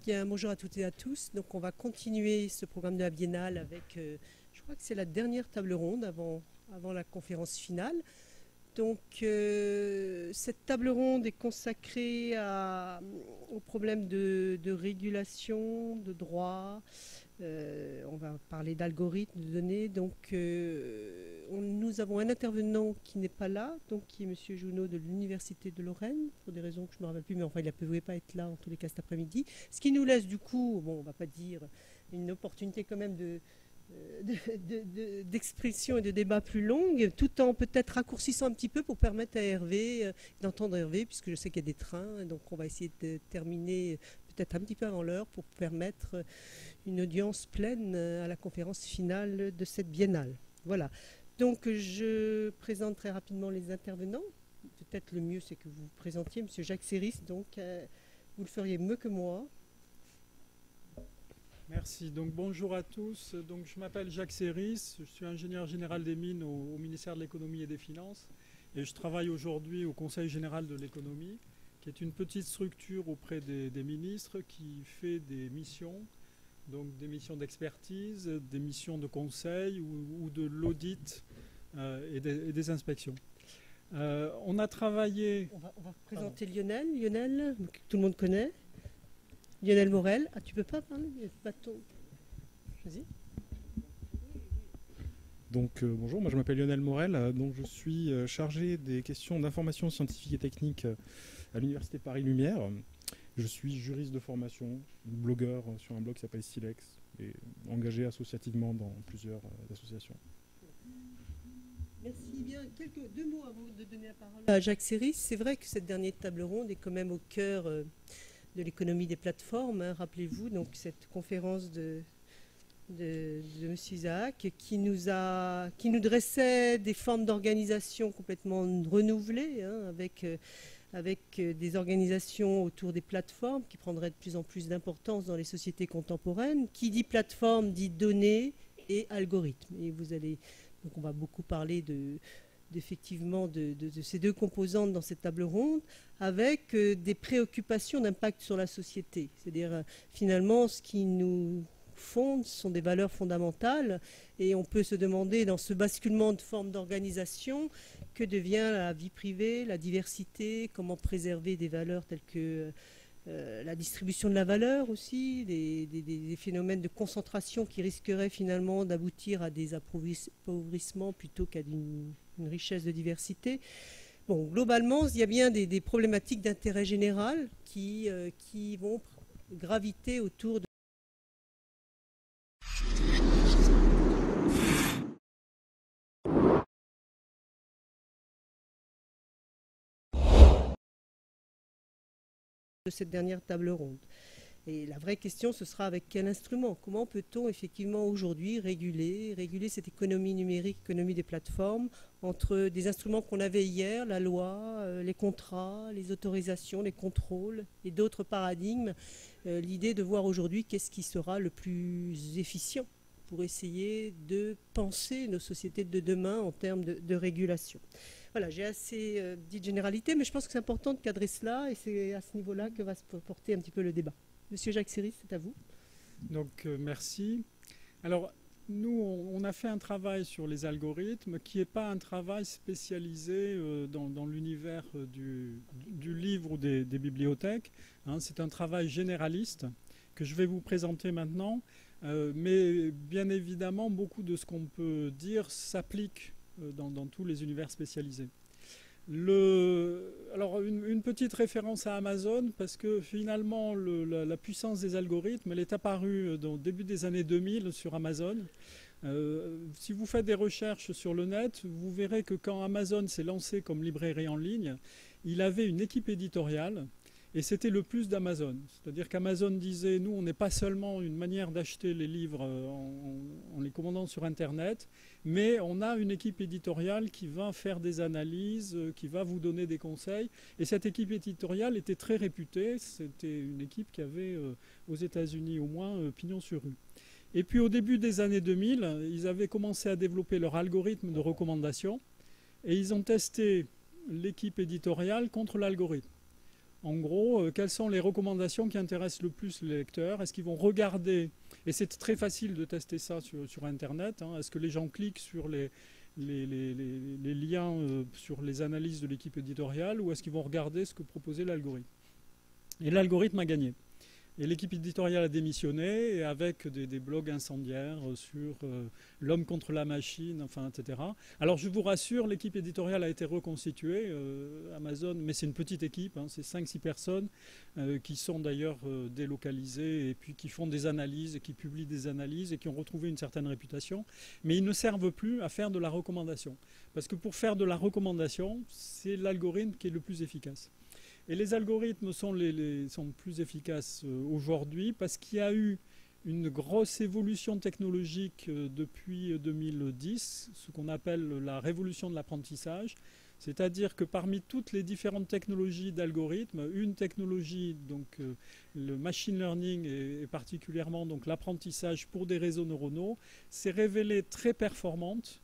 Bien, bonjour à toutes et à tous. Donc, on va continuer ce programme de la Biennale avec, je crois que c'est la dernière table ronde avant la conférence finale. Donc, cette table ronde est consacrée aux problèmes de régulation, de droit. On va parler d'algorithmes, de données. Donc, nous avons un intervenant qui n'est pas là, donc qui est M. Junot de l'Université de Lorraine, pour des raisons que je ne me rappelle plus, mais enfin, il ne pouvait pas être là, en tous les cas, cet après-midi. Ce qui nous laisse, du coup, bon, on ne va pas dire une opportunité quand même d'expression et de débat plus longue, tout en peut-être raccourcissant un petit peu pour permettre à Hervé d'entendre Hervé, puisque je sais qu'il y a des trains, donc on va essayer de terminer peut-être un petit peu avant l'heure pour permettre une audience pleine à la conférence finale de cette biennale. Voilà. Donc je présente très rapidement les intervenants. Peut-être le mieux c'est que vous vous présentiez, M. Jacques Séris, donc vous le feriez mieux que moi. Merci. Donc bonjour à tous. Donc je m'appelle Jacques Séris, je suis ingénieur général des mines au ministère de l'économie et des finances et je travaille aujourd'hui au Conseil général de l'économie, qui est une petite structure auprès des ministres qui fait des missions, donc des missions d'expertise, des missions de conseil ou de l'audit et des inspections. On a travaillé... On va présenter Lionel. Lionel, que tout le monde connaît. Lionel Morel. Ah, tu peux pas parler? Vas-y. Donc bonjour, moi je m'appelle Lionel Morel, donc je suis chargé des questions d'information scientifique et technique à l'Université Paris-Lumière. Je suis juriste de formation, blogueur sur un blog qui s'appelle Silex et engagé associativement dans plusieurs associations. Merci. Bien, deux mots avant de donner la parole à Jacques Séris. C'est vrai que cette dernière table ronde est quand même au cœur de l'économie des plateformes. Hein. Rappelez-vous, donc cette conférence de M. Isaac qui nous dressait des formes d'organisation complètement renouvelées, hein, avec des organisations autour des plateformes qui prendraient de plus en plus d'importance dans les sociétés contemporaines. Qui dit plateforme dit données et algorithmes. Et donc on va beaucoup parler effectivement de ces deux composantes dans cette table ronde, avec des préoccupations d'impact sur la société. C'est-à-dire finalement ce qui nous fonde sont des valeurs fondamentales, et on peut se demander dans ce basculement de forme d'organisation que devient la vie privée, la diversité, comment préserver des valeurs telles que la distribution de la valeur aussi, des phénomènes de concentration qui risqueraient finalement d'aboutir à des appauvissements plutôt qu'à une richesse de diversité. Bon, globalement, il y a bien des problématiques d'intérêt général qui vont graviter autour de cette dernière table ronde. Et la vraie question, ce sera avec quel instrument? Comment peut-on effectivement aujourd'hui réguler cette économie numérique, économie des plateformes, entre des instruments qu'on avait hier, la loi, les contrats, les autorisations, les contrôles et d'autres paradigmes. L'idée de voir aujourd'hui qu'est-ce qui sera le plus efficient pour essayer de penser nos sociétés de demain en termes de régulation. Voilà, j'ai assez dit de généralité, mais je pense que c'est important de cadrer cela, et c'est à ce niveau-là que va se porter un petit peu le débat. Monsieur Jacques Séris, c'est à vous. Donc merci. Alors nous, on a fait un travail sur les algorithmes qui n'est pas un travail spécialisé dans l'univers du livre ou des bibliothèques. Hein, c'est un travail généraliste que je vais vous présenter maintenant. Mais bien évidemment, beaucoup de ce qu'on peut dire s'applique dans tous les univers spécialisés. Alors une petite référence à Amazon, parce que finalement la puissance des algorithmes, elle est apparue au début des années 2000 sur Amazon. Si vous faites des recherches sur le net, vous verrez que quand Amazon s'est lancé comme librairie en ligne, il avait une équipe éditoriale. Et c'était le plus d'Amazon. C'est-à-dire qu'Amazon disait, nous, on n'est pas seulement une manière d'acheter les livres en les commandant sur Internet, mais on a une équipe éditoriale qui va faire des analyses, qui va vous donner des conseils. Et cette équipe éditoriale était très réputée. C'était une équipe qui avait, aux États-Unis au moins, pignon sur rue. Et puis au début des années 2000, ils avaient commencé à développer leur algorithme de recommandation. Et ils ont testé l'équipe éditoriale contre l'algorithme. En gros, quelles sont les recommandations qui intéressent le plus les lecteurs? Est-ce qu'ils vont regarder, et c'est très facile de tester ça sur Internet, hein, est-ce que les gens cliquent sur les liens sur les analyses de l'équipe éditoriale, ou est-ce qu'ils vont regarder ce que proposait l'algorithme? Et l'algorithme a gagné. Et l'équipe éditoriale a démissionné, et avec des blogs incendiaires sur l'homme contre la machine, enfin, etc. Alors je vous rassure, l'équipe éditoriale a été reconstituée, Amazon, mais c'est une petite équipe, hein, c'est 5-6 personnes qui sont d'ailleurs délocalisées et puis qui font des analyses et qui publient des analyses et qui ont retrouvé une certaine réputation. Mais ils ne servent plus à faire de la recommandation. Parce que pour faire de la recommandation, c'est l'algorithme qui est le plus efficace. Et les algorithmes sont plus efficaces aujourd'hui parce qu'il y a eu une grosse évolution technologique depuis 2010, ce qu'on appelle la révolution de l'apprentissage. C'est-à-dire que parmi toutes les différentes technologies d'algorithmes, une technologie, donc le machine learning et particulièrement donc l'apprentissage pour des réseaux neuronaux, s'est révélée très performante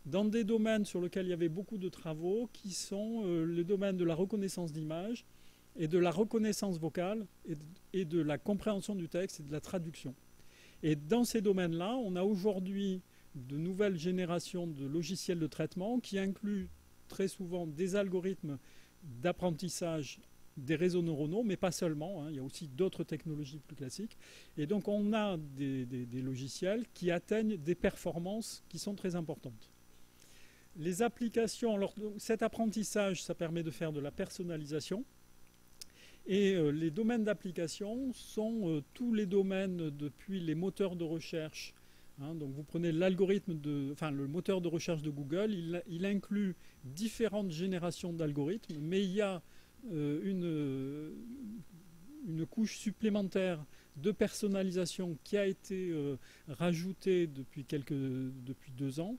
dans des domaines sur lesquels il y avait beaucoup de travaux, qui sont les domaines de la reconnaissance d'image et de la reconnaissance vocale et de la compréhension du texte et de la traduction. Et dans ces domaines-là, on a aujourd'hui de nouvelles générations de logiciels de traitement qui incluent très souvent des algorithmes d'apprentissage des réseaux neuronaux, mais pas seulement, hein, il y a aussi d'autres technologies plus classiques. Et donc on a des logiciels qui atteignent des performances qui sont très importantes. Les applications, alors, cet apprentissage, ça permet de faire de la personnalisation. Et les domaines d'application sont tous les domaines depuis les moteurs de recherche. Hein, donc vous prenez l'algorithme le moteur de recherche de Google, il inclut différentes générations d'algorithmes, mais il y a une couche supplémentaire de personnalisation qui a été rajoutée depuis 2 ans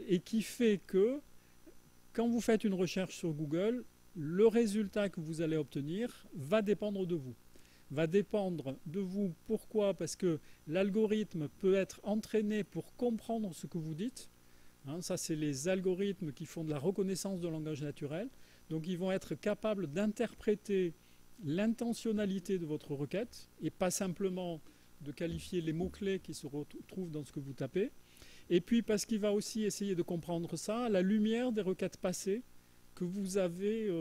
et qui fait que quand vous faites une recherche sur Google, le résultat que vous allez obtenir va dépendre de vous. Va dépendre de vous. Pourquoi? Parce que l'algorithme peut être entraîné pour comprendre ce que vous dites. Hein, ça, c'est les algorithmes qui font de la reconnaissance de langage naturel. Donc, ils vont être capables d'interpréter l'intentionnalité de votre requête et pas simplement de qualifier les mots-clés qui se retrouvent dans ce que vous tapez. Et puis, parce qu'il va aussi essayer de comprendre ça à la lumière des requêtes passées que vous avez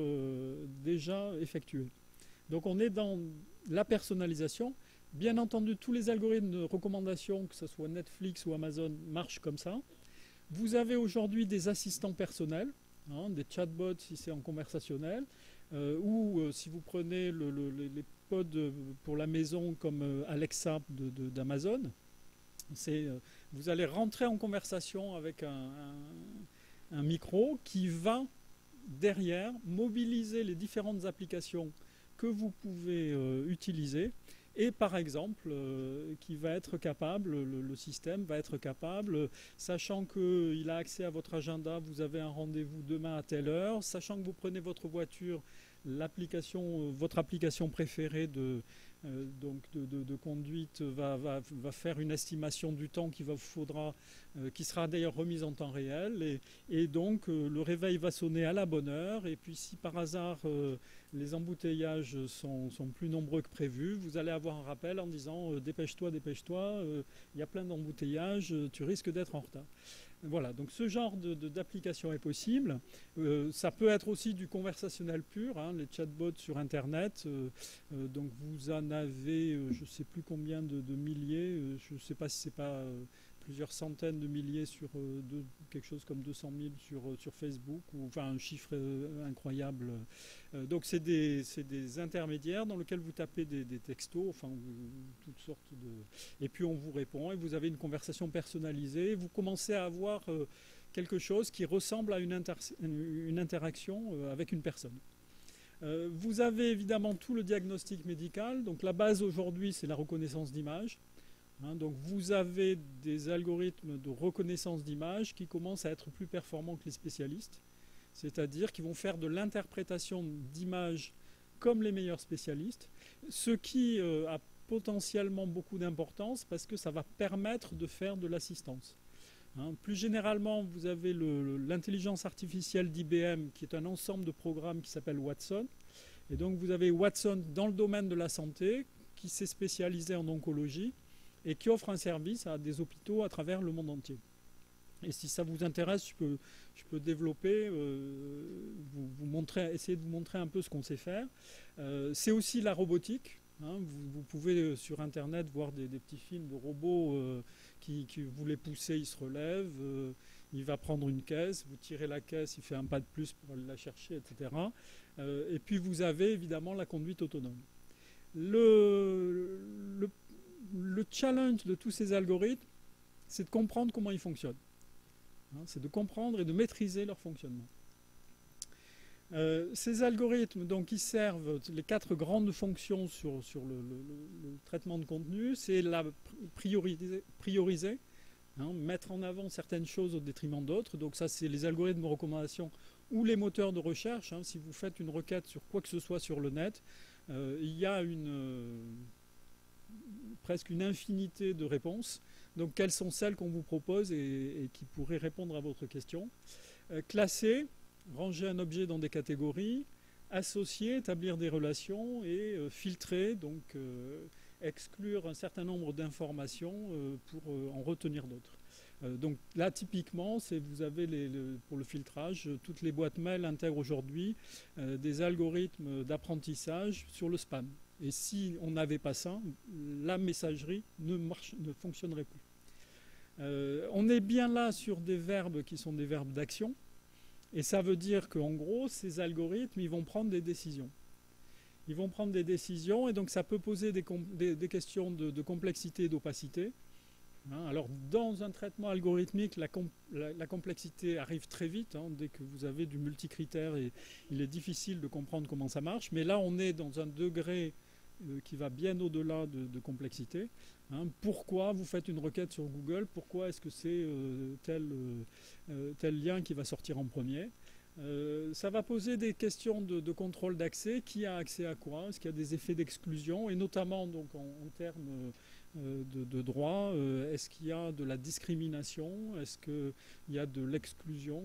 déjà effectuées. Donc on est dans la personnalisation. Bien entendu, tous les algorithmes de recommandation, que ce soit Netflix ou Amazon, marchent comme ça. Vous avez aujourd'hui des assistants personnels, hein, des chatbots si c'est en conversationnel, ou si vous prenez les pods pour la maison comme Alexa d'Amazon, vous allez rentrer en conversation avec un micro qui va derrière mobiliser les différentes applications que vous pouvez utiliser et par exemple qui va être capable, le système va être capable, sachant qu'il a accès à votre agenda, vous avez un rendez-vous demain à telle heure, sachant que vous prenez votre voiture, votre application préférée de conduite va faire une estimation du temps qui sera d'ailleurs remise en temps réel et donc le réveil va sonner à la bonne heure et puis si par hasard les embouteillages sont plus nombreux que prévu, vous allez avoir un rappel en disant dépêche-toi, il y a plein d'embouteillages, tu risques d'être en retard. Voilà, donc ce genre d'application est possible. Ça peut être aussi du conversationnel pur, hein, les chatbots sur Internet. Donc vous en avez, je ne sais plus combien de milliers, je ne sais pas si ce n'est pas plusieurs centaines de milliers sur quelque chose comme 200 000 sur Facebook, ou enfin un chiffre incroyable. Donc c'est des intermédiaires dans lesquels vous tapez des textos, enfin toutes sortes de... Et puis on vous répond et vous avez une conversation personnalisée. Vous commencez à avoir quelque chose qui ressemble à une interaction avec une personne. Vous avez évidemment tout le diagnostic médical. Donc la base aujourd'hui, c'est la reconnaissance d'image. Hein, donc vous avez des algorithmes de reconnaissance d'image qui commencent à être plus performants que les spécialistes. C'est-à-dire qu'ils vont faire de l'interprétation d'images comme les meilleurs spécialistes, ce qui a potentiellement beaucoup d'importance parce que ça va permettre de faire de l'assistance. Hein, plus généralement, vous avez l'intelligence artificielle d'IBM qui est un ensemble de programmes qui s'appelle Watson Et donc vous avez Watson dans le domaine de la santé, qui s'est spécialisé en oncologie et qui offre un service à des hôpitaux à travers le monde entier. Et si ça vous intéresse, je peux développer, essayer de vous montrer un peu ce qu'on sait faire. C'est aussi la robotique. Hein. Vous pouvez sur Internet voir des petits films de robots qui vous les poussez, ils se relèvent. Il va prendre une caisse, vous tirez la caisse, il fait un pas de plus pour aller la chercher, etc. Et puis vous avez évidemment la conduite autonome. Le challenge de tous ces algorithmes, c'est de comprendre comment ils fonctionnent. C'est de comprendre et de maîtriser leur fonctionnement. Ces algorithmes, donc, ils servent les 4 grandes fonctions sur le traitement de contenu. C'est la prioriser, mettre en avant certaines choses au détriment d'autres. Donc ça, c'est les algorithmes de recommandation ou les moteurs de recherche. Si vous faites une requête sur quoi que ce soit sur le net, il y a presque une infinité de réponses. Donc, quelles sont celles qu'on vous propose et qui pourraient répondre à votre question? Classer, ranger un objet dans des catégories, associer, établir des relations et filtrer, donc exclure un certain nombre d'informations pour en retenir d'autres. Donc là, typiquement, vous avez pour le filtrage, toutes les boîtes mail intègrent aujourd'hui des algorithmes d'apprentissage sur le spam. Et si on n'avait pas ça, la messagerie ne fonctionnerait plus. On est bien là sur des verbes qui sont des verbes d'action. Et ça veut dire qu'en gros, ces algorithmes, ils vont prendre des décisions. Ils vont prendre des décisions et donc ça peut poser des questions de complexité et d'opacité. Alors, dans un traitement algorithmique, la complexité arrive très vite. Dès que vous avez du multicritère, il est difficile de comprendre comment ça marche. Mais là, on est dans un degré qui va bien au-delà de complexité. Pourquoi vous faites une requête sur Google? Pourquoi est-ce que c'est tel lien qui va sortir en premier? Ça va poser des questions de contrôle d'accès. Qui a accès à quoi? Est-ce qu'il y a des effets d'exclusion? Et notamment donc, en termes de droit, est-ce qu'il y a de la discrimination? Est-ce qu'il y a de l'exclusion?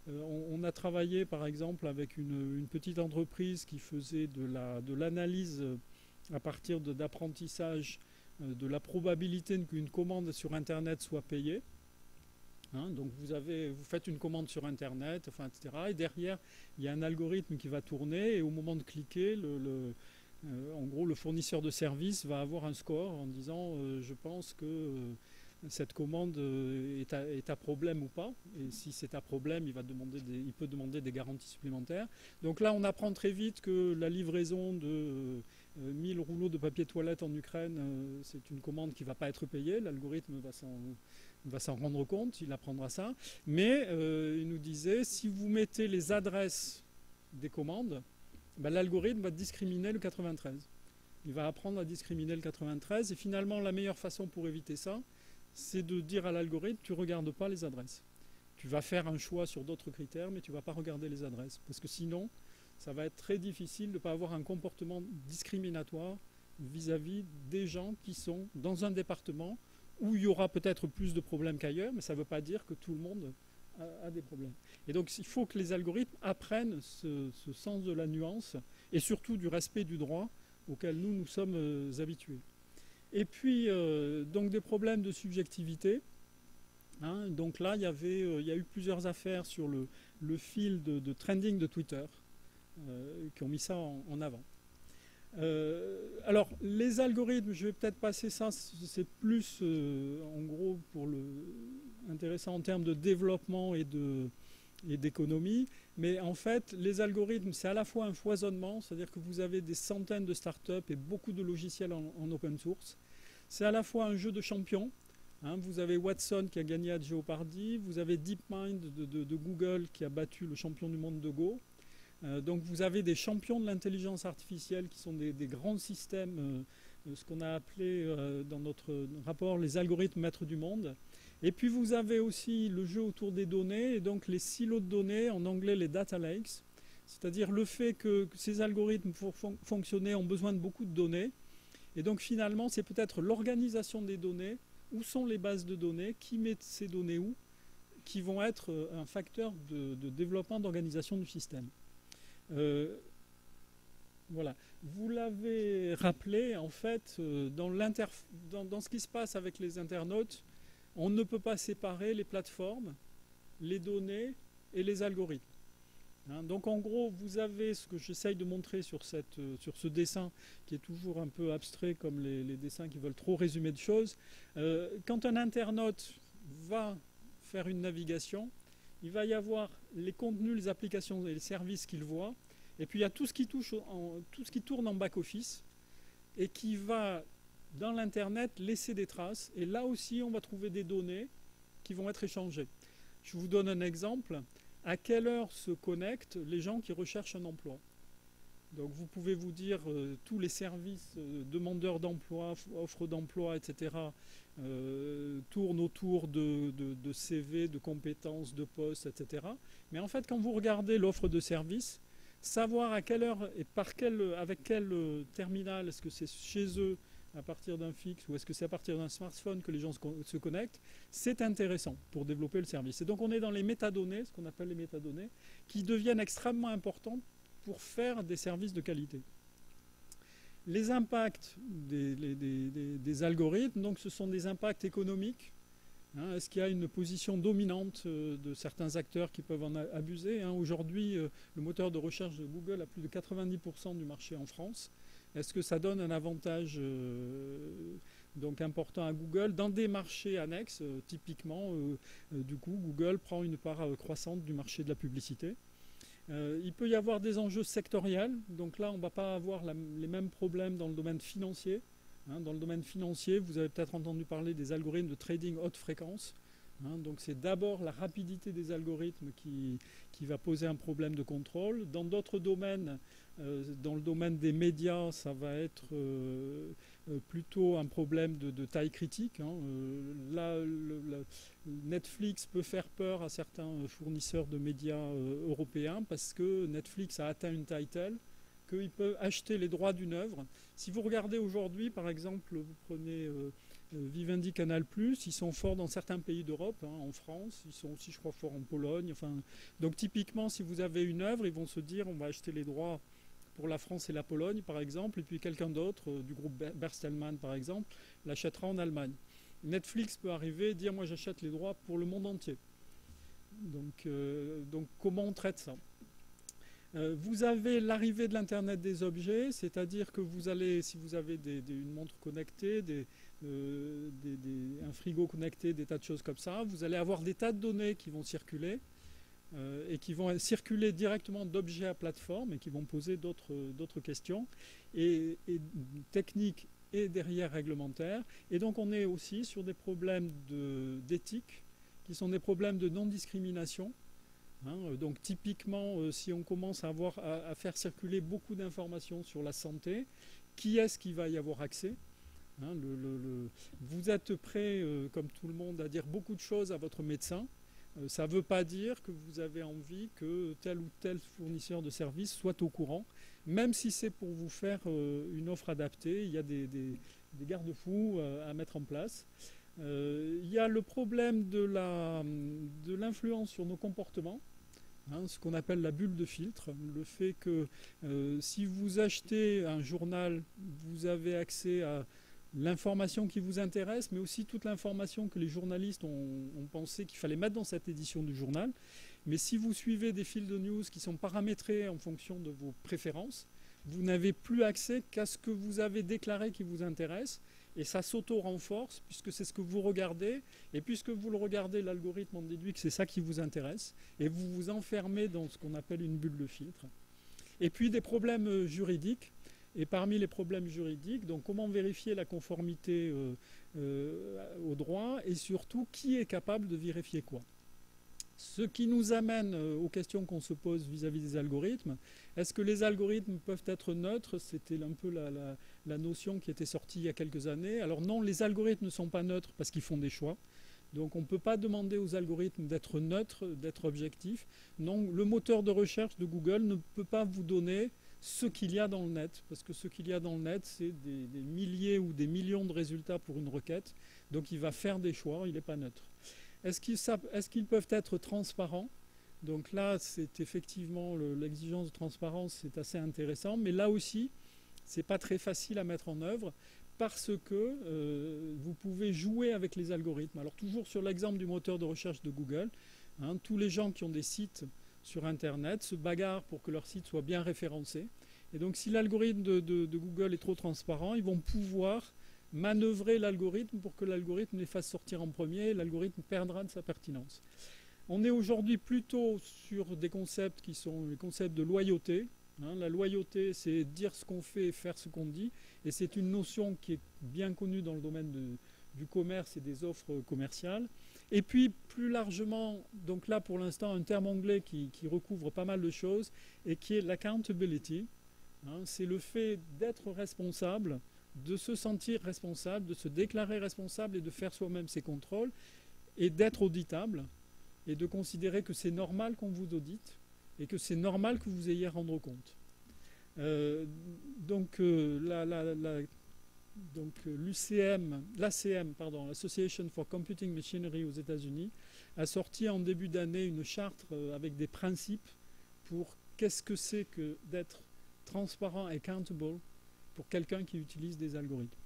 On a travaillé par exemple avec une petite entreprise qui faisait de l'analyse à partir d'apprentissage de la probabilité qu'une commande sur Internet soit payée. Donc vous faites une commande sur Internet, etc. Et derrière, il y a un algorithme qui va tourner et au moment de cliquer, en gros, le fournisseur de service va avoir un score en disant je pense que cette commande est à problème ou pas. Et si c'est à problème, il peut demander des garanties supplémentaires. Donc là, on apprend très vite que la livraison de 1000 rouleaux de papier toilette en Ukraine, c'est une commande qui ne va pas être payée. L'algorithme va s'en rendre compte, il apprendra ça. Mais il nous disait, si vous mettez les adresses des commandes, l'algorithme va discriminer le 93. Il va apprendre à discriminer le 93. Et finalement, la meilleure façon pour éviter ça, c'est de dire à l'algorithme, tu ne regardes pas les adresses. Tu vas faire un choix sur d'autres critères, mais tu ne vas pas regarder les adresses. Parce que sinon, ça va être très difficile de ne pas avoir un comportement discriminatoire vis-à-vis des gens qui sont dans un département où il y aura peut-être plus de problèmes qu'ailleurs, mais ça ne veut pas dire que tout le monde a des problèmes. Et donc il faut que les algorithmes apprennent ce sens de la nuance et surtout du respect du droit auquel nous sommes habitués. Et puis, donc des problèmes de subjectivité. Donc là, il y a eu plusieurs affaires sur le fil de trending de Twitter qui ont mis ça en avant. Alors, les algorithmes, je vais peut-être passer ça, c'est plus, en gros, intéressant en termes de développement et d'économie. Mais en fait, les algorithmes, c'est à la fois un foisonnement, c'est-à-dire que vous avez des centaines de startups et beaucoup de logiciels en open source. C'est à la fois un jeu de champions. Vous avez Watson qui a gagné à Jeopardy, vous avez DeepMind de Google qui a battu le champion du monde de Go. Donc vous avez des champions de l'intelligence artificielle qui sont des grands systèmes, ce qu'on a appelé dans notre rapport les algorithmes maîtres du monde. Et puis vous avez aussi le jeu autour des données et donc les silos de données, en anglais les data lakes, c'est-à-dire le fait que ces algorithmes pour fonctionner ont besoin de beaucoup de données. Et donc finalement c'est peut-être l'organisation des données, où sont les bases de données, qui met ces données où, qui vont être un facteur de développement d'organisation du système. Voilà. Vous l'avez rappelé, en fait, dans ce qui se passe avec les internautes, on ne peut pas séparer les plateformes, les données et les algorithmes. Hein, donc en gros, vous avez ce que j'essaye de montrer sur ce dessin, qui est toujours un peu abstrait comme les dessins qui veulent trop résumer de choses. Quand un internaute va faire une navigation, il va y avoir les contenus, les applications et les services qu'il voit. Et puis il y a tout ce qui tourne en back-office et qui va dans l'Internet laisser des traces. Et là aussi, on va trouver des données qui vont être échangées. Je vous donne un exemple. À quelle heure se connectent les gens qui recherchent un emploi? Donc vous pouvez vous dire tous les services demandeurs d'emploi, offres d'emploi, etc. Tournent autour de CV, de compétences, de postes, etc. Mais en fait, quand vous regardez l'offre de service, savoir à quelle heure et avec quel terminal, est-ce que c'est chez eux à partir d'un fixe ou est-ce que c'est à partir d'un smartphone que les gens se connectent, c'est intéressant pour développer le service. Et donc on est dans les métadonnées, ce qu'on appelle les métadonnées, qui deviennent extrêmement importantes pour faire des services de qualité. Les impacts des algorithmes, donc ce sont des impacts économiques. Hein, est-ce qu'il y a une position dominante de certains acteurs qui peuvent en abuser? Hein, aujourd'hui, le moteur de recherche de Google a plus de 90% du marché en France. Est-ce que ça donne un avantage donc important à Google? Dans des marchés annexes, typiquement, du coup, Google prend une part croissante du marché de la publicité. Il peut y avoir des enjeux sectoriels. Donc là, on ne va pas avoir les mêmes problèmes dans le domaine financier. Hein, dans le domaine financier, vous avez peut-être entendu parler des algorithmes de trading haute fréquence. Hein, donc c'est d'abord la rapidité des algorithmes qui va poser un problème de contrôle. Dans d'autres domaines, dans le domaine des médias, ça va être plutôt un problème de taille critique. Hein. Là, Netflix peut faire peur à certains fournisseurs de médias européens parce que Netflix a atteint une taille telle qu'ils peuvent acheter les droits d'une œuvre. Si vous regardez aujourd'hui, par exemple, vous prenez Vivendi Canal+, ils sont forts dans certains pays d'Europe, hein, en France, ils sont aussi, je crois, forts en Pologne. Enfin, donc typiquement, si vous avez une œuvre, ils vont se dire, on va acheter les droits pour la France et la Pologne, par exemple, et puis quelqu'un d'autre, du groupe Bertelsmann, par exemple, l'achètera en Allemagne. Netflix peut arriver et dire, moi j'achète les droits pour le monde entier. Donc comment on traite ça? Vous avez l'arrivée de l'Internet des objets, c'est-à-dire que vous allez, si vous avez une montre connectée, un frigo connecté, des tas de choses comme ça, vous allez avoir des tas de données qui vont circuler et qui vont circuler directement d'objet à plateforme et qui vont poser d'autres questions et techniques et derrière réglementaires. Et donc on est aussi sur des problèmes d'éthique qui sont des problèmes de non-discrimination. Hein, donc typiquement, si on commence à faire circuler beaucoup d'informations sur la santé, qui est-ce qui va y avoir accès? Hein, vous êtes prêt, comme tout le monde, à dire beaucoup de choses à votre médecin. Ça ne veut pas dire que vous avez envie que tel ou tel fournisseur de services soit au courant, même si c'est pour vous faire une offre adaptée. Il y a des garde-fous à mettre en place. Il y a le problème de l'influence sur nos comportements, hein, ce qu'on appelle la bulle de filtre. Le fait que si vous achetez un journal, vous avez accès à l'information qui vous intéresse, mais aussi toute l'information que les journalistes ont pensé qu'il fallait mettre dans cette édition du journal. Mais si vous suivez des fils de news qui sont paramétrés en fonction de vos préférences, vous n'avez plus accès qu'à ce que vous avez déclaré qui vous intéresse. Et ça s'auto-renforce puisque c'est ce que vous regardez. Et puisque vous le regardez, l'algorithme en déduit que c'est ça qui vous intéresse. Et vous vous enfermez dans ce qu'on appelle une bulle de filtre. Et puis des problèmes juridiques. Et parmi les problèmes juridiques, donc comment vérifier la conformité au droit et surtout qui est capable de vérifier quoi. Ce qui nous amène aux questions qu'on se pose vis-à-vis des algorithmes. Est-ce que les algorithmes peuvent être neutres? C'était un peu la notion qui était sortie il y a quelques années. Alors non, les algorithmes ne sont pas neutres parce qu'ils font des choix. Donc on ne peut pas demander aux algorithmes d'être neutres, d'être objectifs. Non, le moteur de recherche de Google ne peut pas vous donner ce qu'il y a dans le net. Parce que ce qu'il y a dans le net, c'est des milliers ou des millions de résultats pour une requête. Donc il va faire des choix, il n'est pas neutre. Est-ce qu'ils peuvent être transparents? Donc là, c'est effectivement l'exigence de transparence, c'est assez intéressant, mais là aussi, c'est pas très facile à mettre en œuvre parce que vous pouvez jouer avec les algorithmes. Alors toujours sur l'exemple du moteur de recherche de Google, hein, tous les gens qui ont des sites sur Internet se bagarrent pour que leur site soit bien référencé. Et donc si l'algorithme de Google est trop transparent, ils vont pouvoir manœuvrer l'algorithme pour que l'algorithme les fasse sortir en premier et l'algorithme perdra de sa pertinence. On est aujourd'hui plutôt sur des concepts qui sont les concepts de loyauté. Hein, la loyauté, c'est dire ce qu'on fait et faire ce qu'on dit. Et c'est une notion qui est bien connue dans le domaine du commerce et des offres commerciales. Et puis, plus largement, donc là, pour l'instant, un terme anglais qui recouvre pas mal de choses et qui est l'accountability. Hein, c'est le fait d'être responsable, de se sentir responsable, de se déclarer responsable et de faire soi-même ses contrôles et d'être auditable et de considérer que c'est normal qu'on vous audite et que c'est normal que vous ayez à rendre compte. L'ACM, l'Association for Computing Machinery aux États-Unis, a sorti en début d'année une charte avec des principes pour qu'est-ce que c'est que d'être transparent et accountable pour quelqu'un qui utilise des algorithmes.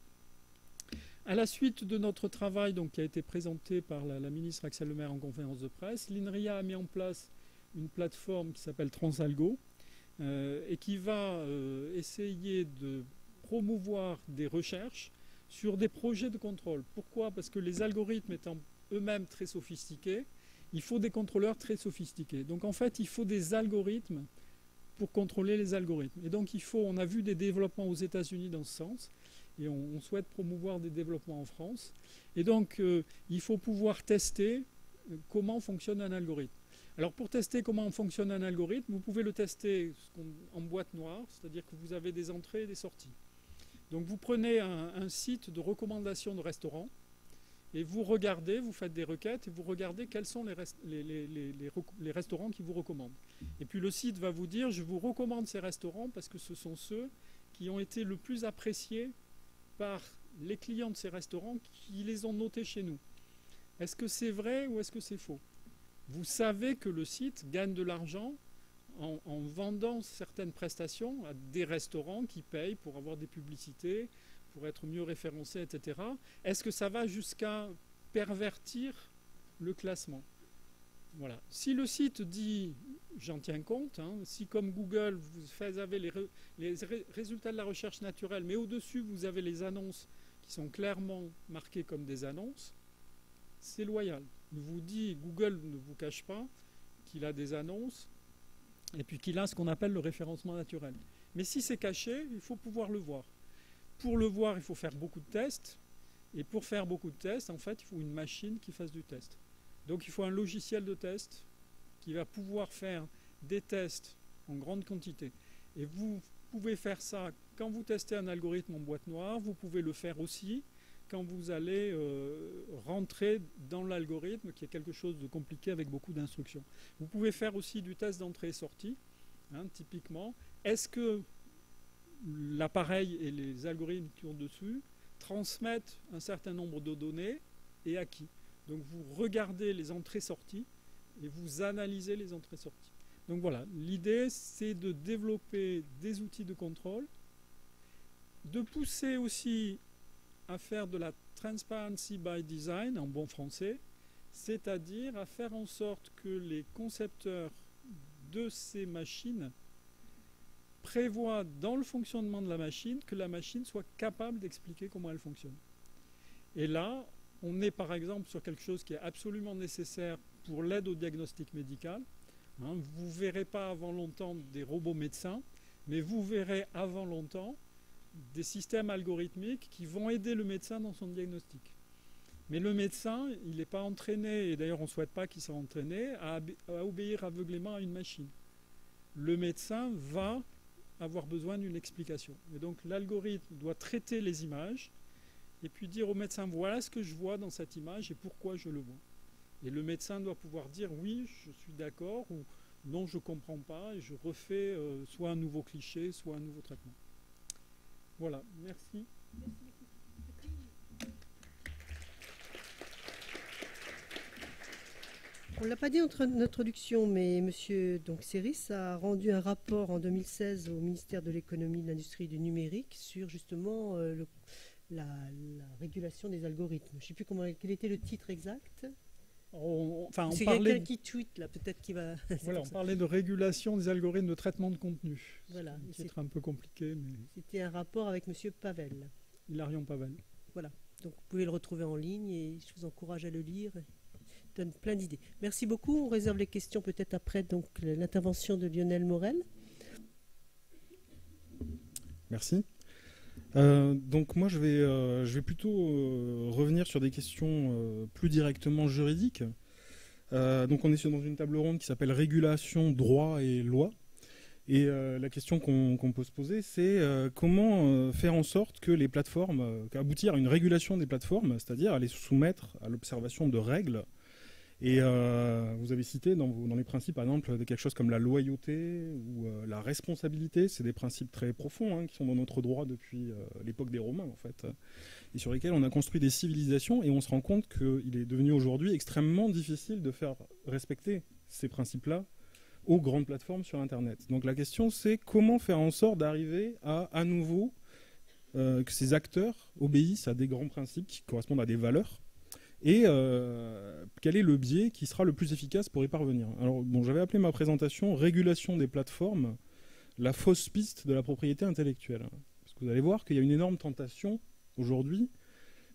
À la suite de notre travail qui a été présenté par la ministre Axel Lemaire en conférence de presse, l'INRIA a mis en place une plateforme qui s'appelle Transalgo et qui va essayer de promouvoir des recherches sur des projets de contrôle. Pourquoi? Parce que les algorithmes étant eux-mêmes très sophistiqués, il faut des contrôleurs très sophistiqués. Donc en fait, il faut des algorithmes pour contrôler les algorithmes. Et donc on a vu des développements aux États-Unis dans ce sens, et on souhaite promouvoir des développements en France. Et donc il faut pouvoir tester comment fonctionne un algorithme. Alors pour tester comment fonctionne un algorithme, vous pouvez le tester en boîte noire, c'est-à-dire que vous avez des entrées et des sorties. Donc vous prenez un site de recommandation de restaurants, et vous regardez, vous faites des requêtes, et vous regardez quels sont les restaurants qui vous recommandent. Et puis le site va vous dire, je vous recommande ces restaurants parce que ce sont ceux qui ont été le plus appréciés par les clients de ces restaurants qui les ont notés chez nous. Est-ce que c'est vrai ou est-ce que c'est faux? Vous savez que le site gagne de l'argent en vendant certaines prestations à des restaurants qui payent pour avoir des publicités, pour être mieux référencés, etc. Est-ce que ça va jusqu'à pervertir le classement? Voilà. Si le site dit, j'en tiens compte, hein, si comme Google, vous avez les résultats de la recherche naturelle, mais au-dessus, vous avez les annonces qui sont clairement marquées comme des annonces, c'est loyal. Il vous dit, Google ne vous cache pas qu'il a des annonces et puis qu'il a ce qu'on appelle le référencement naturel. Mais si c'est caché, il faut pouvoir le voir. Pour le voir, il faut faire beaucoup de tests. Et pour faire beaucoup de tests, en fait, il faut une machine qui fasse du test. Donc il faut un logiciel de test qui va pouvoir faire des tests en grande quantité. Et vous pouvez faire ça quand vous testez un algorithme en boîte noire. Vous pouvez le faire aussi quand vous allez rentrer dans l'algorithme, qui est quelque chose de compliqué avec beaucoup d'instructions. Vous pouvez faire aussi du test d'entrée et sortie, hein, typiquement. Est-ce que l'appareil et les algorithmes qui ont dessus transmettent un certain nombre de données et à qui? Donc vous regardez les entrées-sorties et vous analysez les entrées-sorties. Donc voilà, l'idée c'est de développer des outils de contrôle, de pousser aussi à faire de la transparency by design en bon français, c'est-à-dire à faire en sorte que les concepteurs de ces machines prévoient dans le fonctionnement de la machine que la machine soit capable d'expliquer comment elle fonctionne. Et là, on est par exemple sur quelque chose qui est absolument nécessaire pour l'aide au diagnostic médical. Hein, vous ne verrez pas avant longtemps des robots médecins, mais vous verrez avant longtemps des systèmes algorithmiques qui vont aider le médecin dans son diagnostic. Mais le médecin, il n'est pas entraîné, et d'ailleurs on ne souhaite pas qu'il soit entraîné, à obéir aveuglément à une machine. Le médecin va avoir besoin d'une explication. Et donc l'algorithme doit traiter les images et puis dire au médecin, voilà ce que je vois dans cette image et pourquoi je le vois. Et le médecin doit pouvoir dire, oui, je suis d'accord, ou non, je ne comprends pas, et je refais soit un nouveau cliché, soit un nouveau traitement. Voilà, merci. On ne l'a pas dit en introduction, mais Monsieur Céris a rendu un rapport en 2016 au ministère de l'économie, de l'industrie et du numérique sur justement la régulation des algorithmes. Je ne sais plus quel était le titre exact. C'est quelqu'un qui tweet là, peut-être qui va. Voilà, on parlait de régulation des algorithmes de traitement de contenu. Voilà. Un titre un peu compliqué, mais. C'était un rapport avec Monsieur Pavel. Hilarion Pavel. Voilà. Donc vous pouvez le retrouver en ligne et je vous encourage à le lire. Il donne plein d'idées. Merci beaucoup. On réserve les questions peut-être après donc l'intervention de Lionel Morel. Merci. Donc moi je vais plutôt revenir sur des questions plus directement juridiques. Donc on est dans une table ronde qui s'appelle régulation, droit et loi. Et la question qu'on peut se poser, c'est comment faire en sorte que les plateformes, aboutir à une régulation des plateformes, c'est-à-dire à les soumettre à l'observation de règles. Et vous avez cité dans les principes, par exemple, quelque chose comme la loyauté ou la responsabilité. C'est des principes très profonds qui sont dans notre droit depuis l'époque des Romains, en fait, et sur lesquels on a construit des civilisations. Et on se rend compte qu'il est devenu aujourd'hui extrêmement difficile de faire respecter ces principes-là aux grandes plateformes sur Internet. Donc la question, c'est comment faire en sorte d'arriver à nouveau que ces acteurs obéissent à des grands principes qui correspondent à des valeurs. Et quel est le biais qui sera le plus efficace pour y parvenir? Alors, j'avais appelé ma présentation « Régulation des plateformes, la fausse piste de la propriété intellectuelle ». Parce que vous allez voir qu'il y a une énorme tentation aujourd'hui,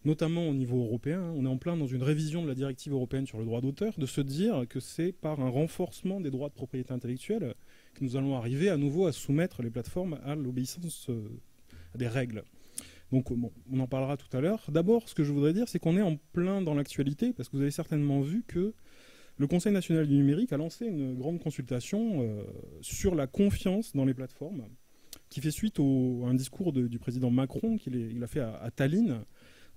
notamment au niveau européen. On est en plein dans une révision de la directive européenne sur le droit d'auteur, de se dire que c'est par un renforcement des droits de propriété intellectuelle que nous allons arriver à nouveau à soumettre les plateformes à l'obéissance à des règles. Donc on en parlera tout à l'heure. D'abord, ce que je voudrais dire, c'est qu'on est en plein dans l'actualité, parce que vous avez certainement vu que le Conseil national du numérique a lancé une grande consultation sur la confiance dans les plateformes, qui fait suite à un discours du président Macron qu'il a fait à Tallinn,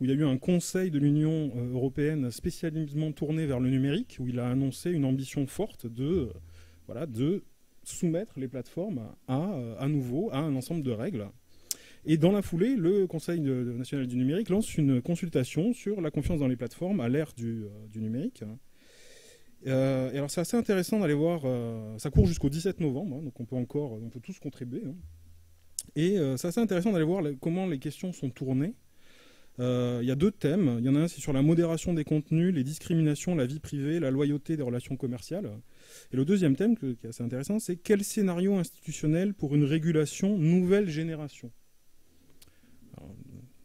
où il y a eu un Conseil de l'Union européenne spécialement tourné vers le numérique, où il a annoncé une ambition forte de soumettre les plateformes à nouveau à un ensemble de règles. Et dans la foulée, le Conseil national du numérique lance une consultation sur la confiance dans les plateformes à l'ère du numérique. Et alors c'est assez intéressant d'aller voir, ça court jusqu'au 17 novembre, donc on peut tous contribuer. Et c'est assez intéressant d'aller voir comment les questions sont tournées. Il y a deux thèmes. Il y en a un, c'est sur la modération des contenus, les discriminations, la vie privée, la loyauté des relations commerciales. Et le deuxième thème, qui est assez intéressant, c'est quel scénario institutionnel pour une régulation nouvelle génération? Alors,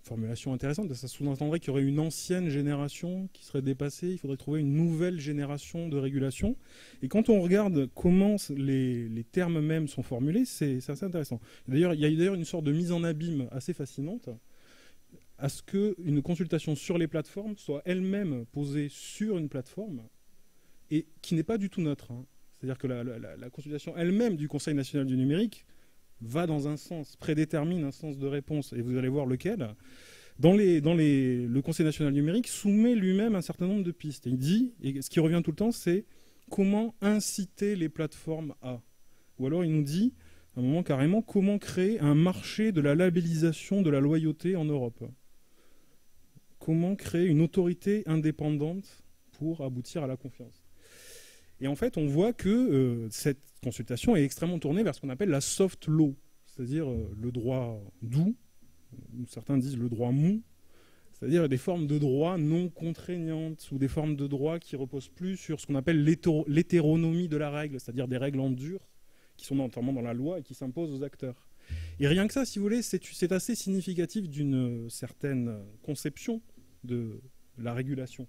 formulation intéressante, ça sous-entendrait qu'il y aurait une ancienne génération qui serait dépassée, il faudrait trouver une nouvelle génération de régulation. Et quand on regarde comment les termes mêmes sont formulés, c'est assez intéressant. D'ailleurs, il y a d'ailleurs une sorte de mise en abîme assez fascinante à ce qu'une consultation sur les plateformes soit elle-même posée sur une plateforme et qui n'est pas du tout neutre. C'est-à-dire que la consultation elle-même du Conseil national du numérique va dans un sens, prédétermine un sens de réponse, et vous allez voir lequel. Le Conseil national du numérique soumet lui-même un certain nombre de pistes. Et il dit, et ce qui revient tout le temps, c'est comment inciter les plateformes à. Ou alors il nous dit, à un moment carrément, comment créer un marché de la labellisation de la loyauté en Europe. Comment créer une autorité indépendante pour aboutir à la confiance. Et en fait, on voit que cette consultation est extrêmement tournée vers ce qu'on appelle la soft law, c'est-à-dire le droit doux, ou certains disent le droit mou, c'est-à-dire des formes de droit non contraignantes ou des formes de droit qui reposent plus sur ce qu'on appelle l'hétéronomie de la règle, c'est-à-dire des règles en dur qui sont notamment dans la loi et qui s'imposent aux acteurs. Et rien que ça, si vous voulez, c'est assez significatif d'une certaine conception de la régulation.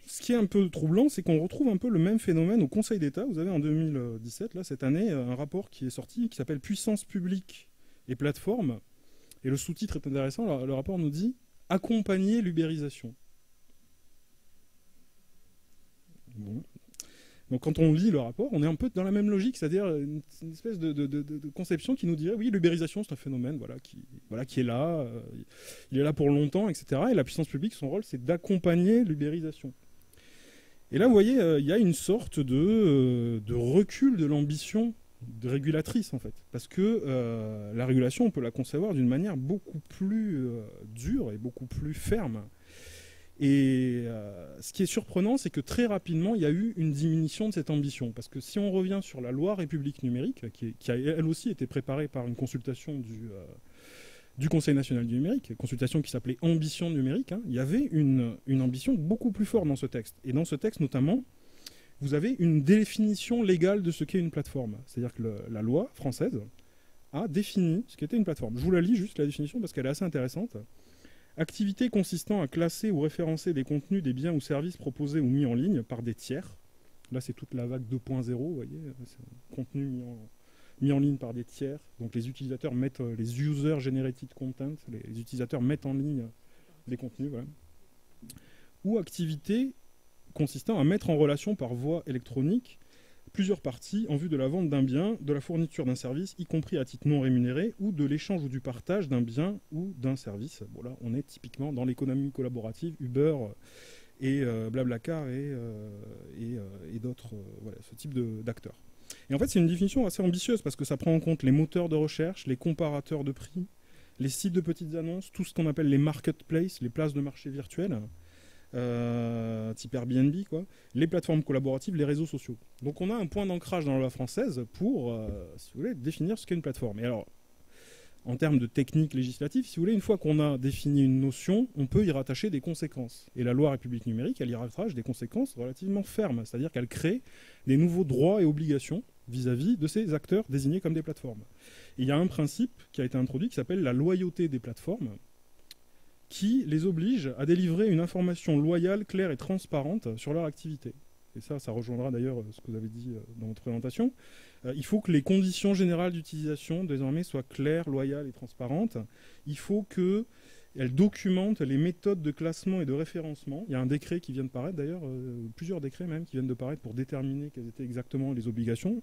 Ce qui est un peu troublant, c'est qu'on retrouve un peu le même phénomène au Conseil d'État. Vous avez en 2017, là, cette année, un rapport qui est sorti qui s'appelle « Puissance publique et plateforme ». Et le sous-titre est intéressant. Le rapport nous dit « Accompagner l'ubérisation ». Bon. Donc quand on lit le rapport, on est un peu dans la même logique, c'est-à-dire une espèce de conception qui nous dirait « Oui, l'ubérisation, c'est un phénomène qui est là, il est là pour longtemps, etc. » Et la puissance publique, son rôle, c'est d'accompagner l'ubérisation. Et là, vous voyez, il y a une sorte de recul de l'ambition régulatrice, en fait. Parce que la régulation, on peut la concevoir d'une manière beaucoup plus dure et beaucoup plus ferme. Et ce qui est surprenant, c'est que très rapidement, il y a eu une diminution de cette ambition. Parce que si on revient sur la loi République numérique, qui a elle aussi été préparée par une consultation du Conseil national du numérique, consultation qui s'appelait Ambition numérique, il y avait une ambition beaucoup plus forte dans ce texte. Et dans ce texte, notamment, vous avez une définition légale de ce qu'est une plateforme. C'est-à-dire que la loi française a défini ce qu'était une plateforme. Je vous la lis juste, la définition, parce qu'elle est assez intéressante. Activité consistant à classer ou référencer des contenus, des biens ou services proposés ou mis en ligne par des tiers. Là, c'est toute la vague 2.0, vous voyez, c'est un contenu mis en ligne par des tiers. Donc les utilisateurs mettent, les user-generated content, les utilisateurs mettent en ligne des contenus. Voilà. Ou activité consistant à mettre en relation par voie électronique plusieurs parties en vue de la vente d'un bien, de la fourniture d'un service, y compris à titre non rémunéré, ou de l'échange ou du partage d'un bien ou d'un service. Bon, là, on est typiquement dans l'économie collaborative, Uber et Blablacar et d'autres, voilà, ce type d'acteurs. Et en fait, c'est une définition assez ambitieuse parce que ça prend en compte les moteurs de recherche, les comparateurs de prix, les sites de petites annonces, tout ce qu'on appelle les marketplaces, les places de marché virtuelles, type Airbnb, quoi, les plateformes collaboratives, les réseaux sociaux. Donc on a un point d'ancrage dans la loi française pour, si vous voulez, définir ce qu'est une plateforme. Et alors, en termes de technique législative, si vous voulez, une fois qu'on a défini une notion, on peut y rattacher des conséquences. Et la loi République numérique, elle y rattache des conséquences relativement fermes, c'est-à-dire qu'elle crée des nouveaux droits et obligations vis-à-vis de ces acteurs désignés comme des plateformes. Et il y a un principe qui a été introduit qui s'appelle la loyauté des plateformes, qui les oblige à délivrer une information loyale, claire et transparente sur leur activité. Et ça rejoindra d'ailleurs ce que vous avez dit dans votre présentation. Il faut que les conditions générales d'utilisation désormais soient claires, loyales et transparentes. Il faut qu'elles documentent les méthodes de classement et de référencement. Il y a un décret qui vient de paraître d'ailleurs, plusieurs décrets même qui viennent de paraître pour déterminer quelles étaient exactement les obligations.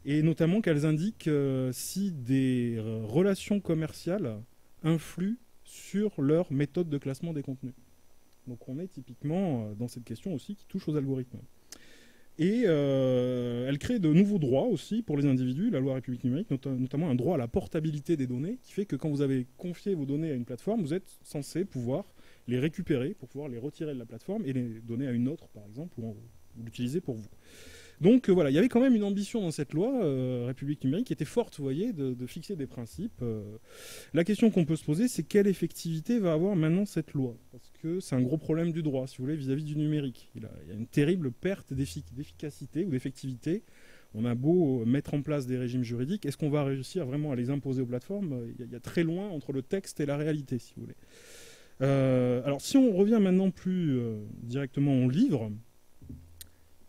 Et notamment qu'elles indiquent si des relations commerciales influent sur leur méthode de classement des contenus. Donc on est typiquement dans cette question aussi qui touche aux algorithmes. Et elle crée de nouveaux droits aussi pour les individus, la loi République numérique, notamment un droit à la portabilité des données, qui fait que quand vous avez confié vos données à une plateforme, vous êtes censé pouvoir les récupérer pour pouvoir les retirer de la plateforme et les donner à une autre, par exemple, ou l'utiliser pour vous. Donc voilà, il y avait quand même une ambition dans cette loi République numérique qui était forte, vous voyez, de fixer des principes. La question qu'on peut se poser, c'est quelle effectivité va avoir maintenant cette loi? Parce que c'est un gros problème du droit, si vous voulez, vis-à-vis du numérique. Il y a une terrible perte d'efficacité ou d'effectivité. On a beau mettre en place des régimes juridiques, est-ce qu'on va réussir vraiment à les imposer aux plateformes? Il y a très loin entre le texte et la réalité, si vous voulez. Alors si on revient maintenant plus directement au livre,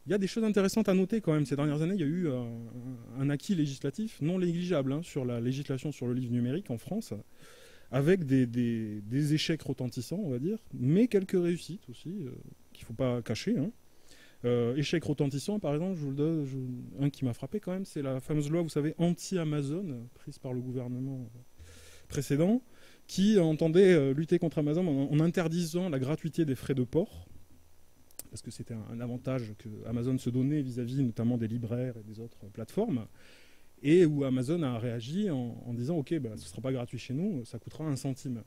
il y a des choses intéressantes à noter quand même. Ces dernières années, il y a eu un acquis législatif non négligeable sur la législation sur le livre numérique en France, avec des échecs retentissants, on va dire, mais quelques réussites aussi, qu'il ne faut pas cacher. Échecs retentissants, par exemple, je vous le donne, un qui m'a frappé quand même, c'est la fameuse loi, vous savez, anti-Amazon, prise par le gouvernement précédent, qui entendait lutter contre Amazon en interdisant la gratuité des frais de port, parce que c'était un avantage que Amazon se donnait vis-à-vis notamment des libraires et des autres plateformes, et où Amazon a réagi en disant « Ok, ce ne sera pas gratuit chez nous, ça coûtera 1 centime ».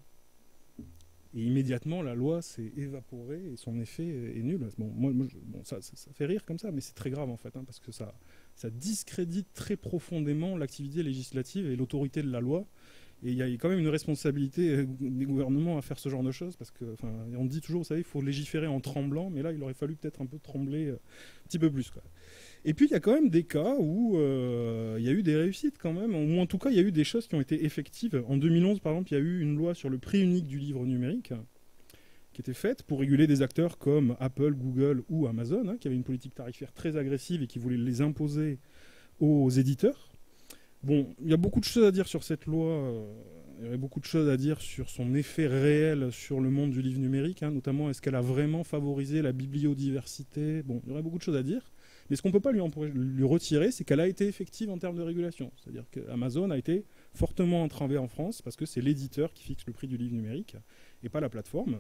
Et immédiatement, la loi s'est évaporée et son effet est nul. Ça fait rire comme ça, mais c'est très grave en fait, parce que ça discrédite très profondément l'activité législative et l'autorité de la loi. Et il y a quand même une responsabilité des gouvernements à faire ce genre de choses, parce que, on dit toujours, vous savez, il faut légiférer en tremblant, mais là, il aurait fallu peut-être un peu trembler un petit peu plus, quoi. Et puis, il y a quand même des cas où il y a eu des réussites quand même, ou en tout cas, il y a eu des choses qui ont été effectives. En 2011, par exemple, il y a eu une loi sur le prix unique du livre numérique, qui était faite pour réguler des acteurs comme Apple, Google ou Amazon, qui avaient une politique tarifaire très agressive et qui voulaient les imposer aux éditeurs. Bon, il y a beaucoup de choses à dire sur cette loi, il y aurait beaucoup de choses à dire sur son effet réel sur le monde du livre numérique, notamment est-ce qu'elle a vraiment favorisé la bibliodiversité. Bon, il y aurait beaucoup de choses à dire, mais ce qu'on ne peut pas lui retirer, c'est qu'elle a été effective en termes de régulation. C'est-à-dire qu'Amazon a été fortement entravé en France parce que c'est l'éditeur qui fixe le prix du livre numérique et pas la plateforme.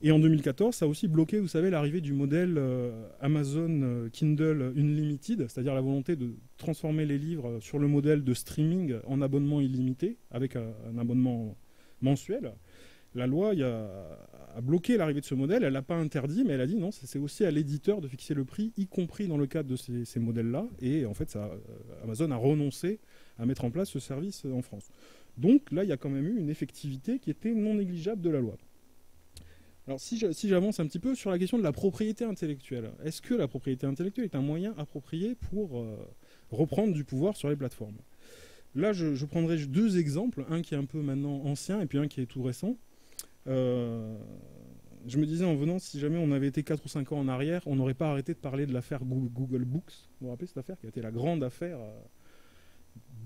Et en 2014, ça a aussi bloqué, vous savez, l'arrivée du modèle Amazon Kindle Unlimited, c'est-à-dire la volonté de transformer les livres sur le modèle de streaming en abonnement illimité, avec un abonnement mensuel. La loi a bloqué l'arrivée de ce modèle, elle l'a pas interdit, mais elle a dit non, c'est aussi à l'éditeur de fixer le prix, y compris dans le cadre de ces modèles-là. Et en fait, Amazon a renoncé à mettre en place ce service en France. Donc là, il y a quand même eu une effectivité qui était non négligeable de la loi. Alors si j'avance un petit peu sur la question de la propriété intellectuelle, est-ce que la propriété intellectuelle est un moyen approprié pour reprendre du pouvoir sur les plateformes? Là, je prendrai deux exemples, un qui est un peu maintenant ancien et puis un qui est tout récent. Je me disais en venant, si jamais on avait été 4 ou 5 ans en arrière, on n'aurait pas arrêté de parler de l'affaire Google Books. Vous vous rappelez cette affaire qui a été la grande affaire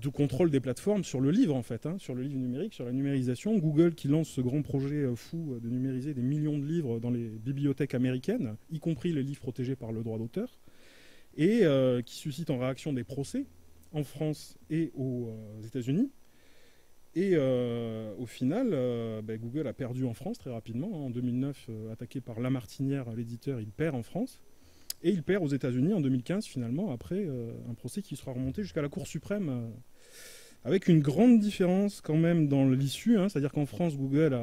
de contrôle des plateformes sur le livre en fait, sur le livre numérique, sur la numérisation. Google qui lance ce grand projet fou de numériser des millions de livres dans les bibliothèques américaines, y compris les livres protégés par le droit d'auteur, et qui suscite en réaction des procès en France et aux États-Unis. Et au final, Google a perdu en France très rapidement. En 2009, attaqué par Lamartinière, l'éditeur, il perd en France. Et il perd aux États-Unis en 2015, finalement, après un procès qui sera remonté jusqu'à la Cour suprême, avec une grande différence quand même dans l'issue. C'est-à-dire qu'en France, Google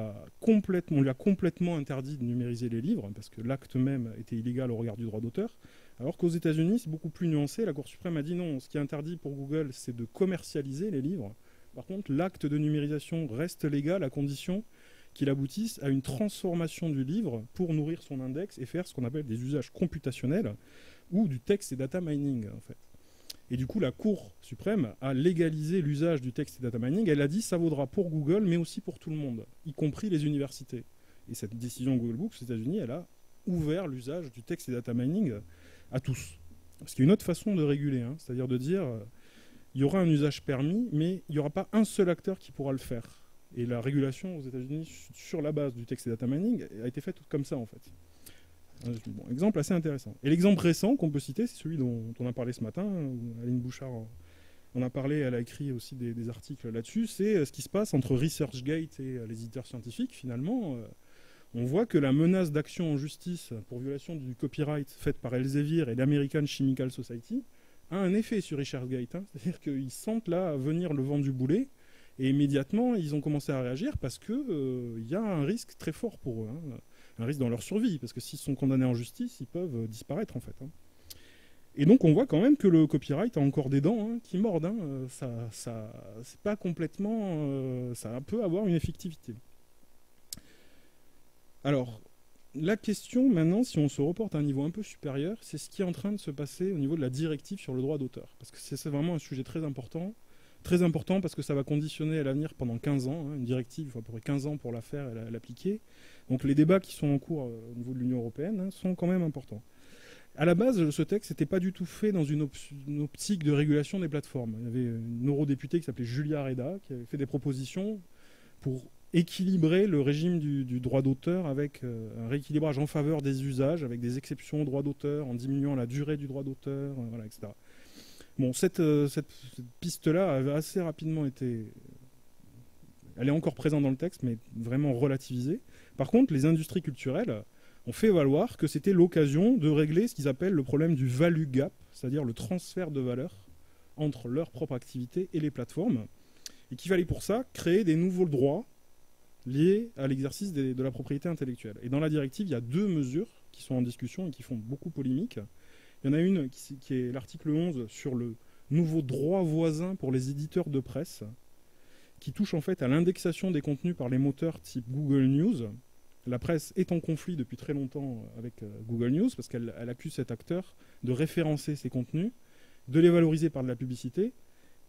on lui a complètement interdit de numériser les livres, parce que l'acte même était illégal au regard du droit d'auteur. Alors qu'aux États-Unis, c'est beaucoup plus nuancé. La Cour suprême a dit non, ce qui est interdit pour Google, c'est de commercialiser les livres. Par contre, l'acte de numérisation reste légal à condition qu'il aboutisse à une transformation du livre pour nourrir son index et faire ce qu'on appelle des usages computationnels ou du text et data mining, en fait. Et du coup, la Cour suprême a légalisé l'usage du text et data mining. Elle a dit que ça vaudra pour Google, mais aussi pour tout le monde, y compris les universités. Et cette décision Google Books aux États-Unis, elle a ouvert l'usage du text et data mining à tous. Parce qu'il y a une autre façon de réguler, c'est-à-dire de dire il y aura un usage permis, mais il n'y aura pas un seul acteur qui pourra le faire. Et la régulation aux États-Unis sur la base du text et data mining a été faite comme ça, en fait. Bon, exemple assez intéressant. Et l'exemple récent qu'on peut citer, c'est celui dont on a parlé ce matin, où Aline Bouchard en a parlé, elle a écrit aussi des articles là-dessus, c'est ce qui se passe entre ResearchGate et les éditeurs scientifiques. Finalement, on voit que la menace d'action en justice pour violation du copyright faite par Elsevier et l'American Chemical Society a un effet sur ResearchGate. C'est-à-dire qu'ils sentent là venir le vent du boulet, et immédiatement, ils ont commencé à réagir parce qu'il y a un risque très fort pour eux, un risque dans leur survie, parce que s'ils sont condamnés en justice, ils peuvent disparaître en fait. Et donc on voit quand même que le copyright a encore des dents qui mordent. C'est pas complètement... ça peut avoir une effectivité. Alors, la question maintenant, si on se reporte à un niveau un peu supérieur, c'est ce qui est en train de se passer au niveau de la directive sur le droit d'auteur. Parce que c'est vraiment un sujet très important. Très important parce que ça va conditionner à l'avenir pendant 15 ans. Une directive, il faut à peu près 15 ans pour la faire et l'appliquer. Donc les débats qui sont en cours au niveau de l'Union européenne sont quand même importants. À la base, ce texte n'était pas du tout fait dans une optique de régulation des plateformes. Il y avait une eurodéputée qui s'appelait Julia Reda qui avait fait des propositions pour équilibrer le régime du droit d'auteur avec un rééquilibrage en faveur des usages, avec des exceptions au droit d'auteur, en diminuant la durée du droit d'auteur, voilà, etc. Bon, cette piste-là avait assez rapidement été... Elle est encore présente dans le texte, mais vraiment relativisée. Par contre, les industries culturelles ont fait valoir que c'était l'occasion de régler ce qu'ils appellent le problème du value gap, c'est-à-dire le transfert de valeur entre leur propre activité et les plateformes, et qu'il fallait pour ça créer des nouveaux droits liés à l'exercice de la propriété intellectuelle. Et dans la directive, il y a deux mesures qui sont en discussion et qui font beaucoup polémique. Il y en a une qui est l'article 11 sur le nouveau droit voisin pour les éditeurs de presse, qui touche en fait à l'indexation des contenus par les moteurs type Google News. La presse est en conflit depuis très longtemps avec Google News, parce qu'elle accuse cet acteur de référencer ses contenus, de les valoriser par de la publicité,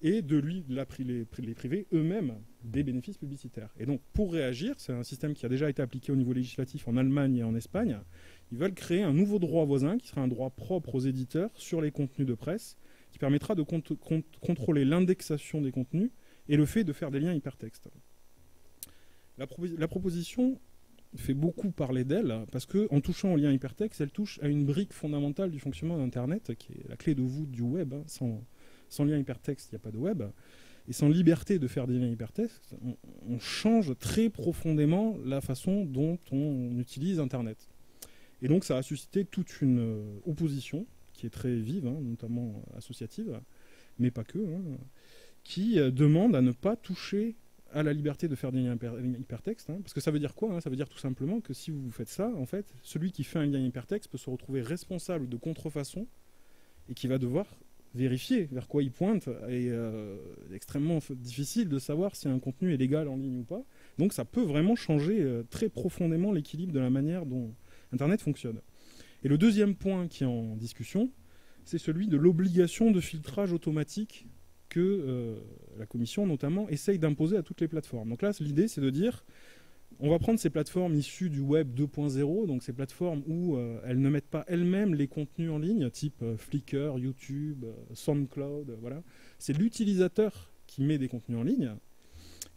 et de lui les priver eux-mêmes des bénéfices publicitaires. Et donc, pour réagir, c'est un système qui a déjà été appliqué au niveau législatif en Allemagne et en Espagne, ils veulent créer un nouveau droit voisin, qui sera un droit propre aux éditeurs sur les contenus de presse, qui permettra de contrôler l'indexation des contenus et le fait de faire des liens hypertextes. La proposition fait beaucoup parler d'elle, parce qu'en touchant au lien hypertexte, elle touche à une brique fondamentale du fonctionnement d'Internet, qui est la clé de voûte du web. Sans lien hypertexte, il n'y a pas de web. Et sans liberté de faire des liens hypertextes, on change très profondément la façon dont on utilise Internet. Et donc ça a suscité toute une opposition, qui est très vive, notamment associative, mais pas que, qui demande à ne pas toucher à la liberté de faire des liens hypertextes, hein, parce que ça veut dire quoi, hein? Ça veut dire tout simplement que si vous faites ça, en fait, celui qui fait un lien hypertexte peut se retrouver responsable de contrefaçon et qui va devoir vérifier vers quoi il pointe, et extrêmement difficile de savoir si un contenu est légal en ligne ou pas. Donc ça peut vraiment changer très profondément l'équilibre de la manière dont Internet fonctionne. Et le deuxième point qui est en discussion, c'est celui de l'obligation de filtrage automatique que la Commission, notamment, essaye d'imposer à toutes les plateformes. Donc là, l'idée, c'est de dire, on va prendre ces plateformes issues du Web 2.0, donc ces plateformes où elles ne mettent pas elles-mêmes les contenus en ligne, type Flickr, YouTube, SoundCloud, voilà. C'est l'utilisateur qui met des contenus en ligne.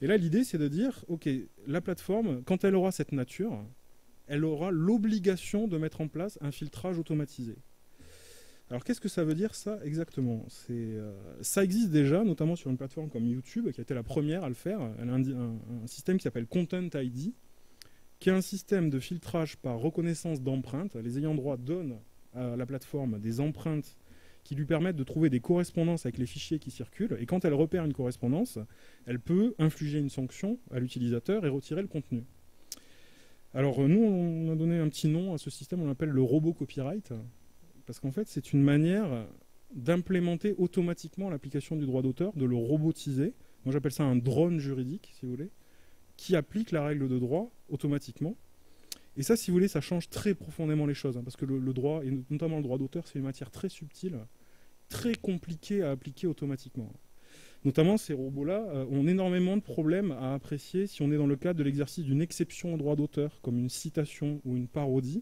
Et là, l'idée, c'est de dire, OK, la plateforme, quand elle aura cette nature, elle aura l'obligation de mettre en place un filtrage automatisé. Alors, qu'est-ce que ça veut dire, ça, exactement? Ça existe déjà, notamment sur une plateforme comme YouTube, qui a été la première à le faire. Elle a un système qui s'appelle Content ID, qui est un système de filtrage par reconnaissance d'empreintes. Les ayants droit donnent à la plateforme des empreintes qui lui permettent de trouver des correspondances avec les fichiers qui circulent. Et quand elle repère une correspondance, elle peut infliger une sanction à l'utilisateur et retirer le contenu. Alors, nous, on a donné un petit nom à ce système, on l'appelle le robot copyright. Parce qu'en fait, c'est une manière d'implémenter automatiquement l'application du droit d'auteur, de le robotiser. Moi, j'appelle ça un drone juridique, si vous voulez, qui applique la règle de droit automatiquement. Et ça, si vous voulez, ça change très profondément les choses, hein, parce que le droit, et notamment le droit d'auteur, c'est une matière très subtile, très compliquée à appliquer automatiquement. Notamment, ces robots-là ont énormément de problèmes à apprécier si on est dans le cadre de l'exercice d'une exception au droit d'auteur, comme une citation ou une parodie.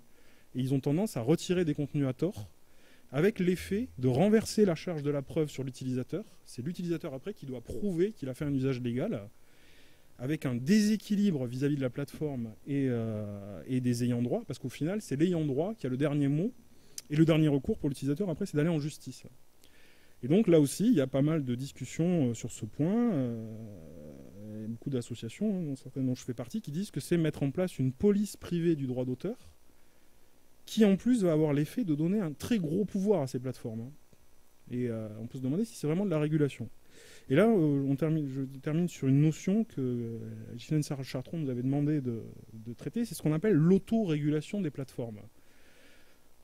Et ils ont tendance à retirer des contenus à tort, avec l'effet de renverser la charge de la preuve sur l'utilisateur. C'est l'utilisateur après qui doit prouver qu'il a fait un usage légal, avec un déséquilibre vis-à-vis de la plateforme et des ayants droit, parce qu'au final, c'est l'ayant droit qui a le dernier mot, et le dernier recours pour l'utilisateur après, c'est d'aller en justice. Et donc là aussi, il y a pas mal de discussions sur ce point, beaucoup d'associations, dont certaines dont je fais partie, qui disent que c'est mettre en place une police privée du droit d'auteur, qui en plus va avoir l'effet de donner un très gros pouvoir à ces plateformes. Hein. Et on peut se demander si c'est vraiment de la régulation. Et là, je termine sur une notion que Ghislaine Chartrand nous avait demandé de traiter, c'est ce qu'on appelle l'autorégulation des plateformes.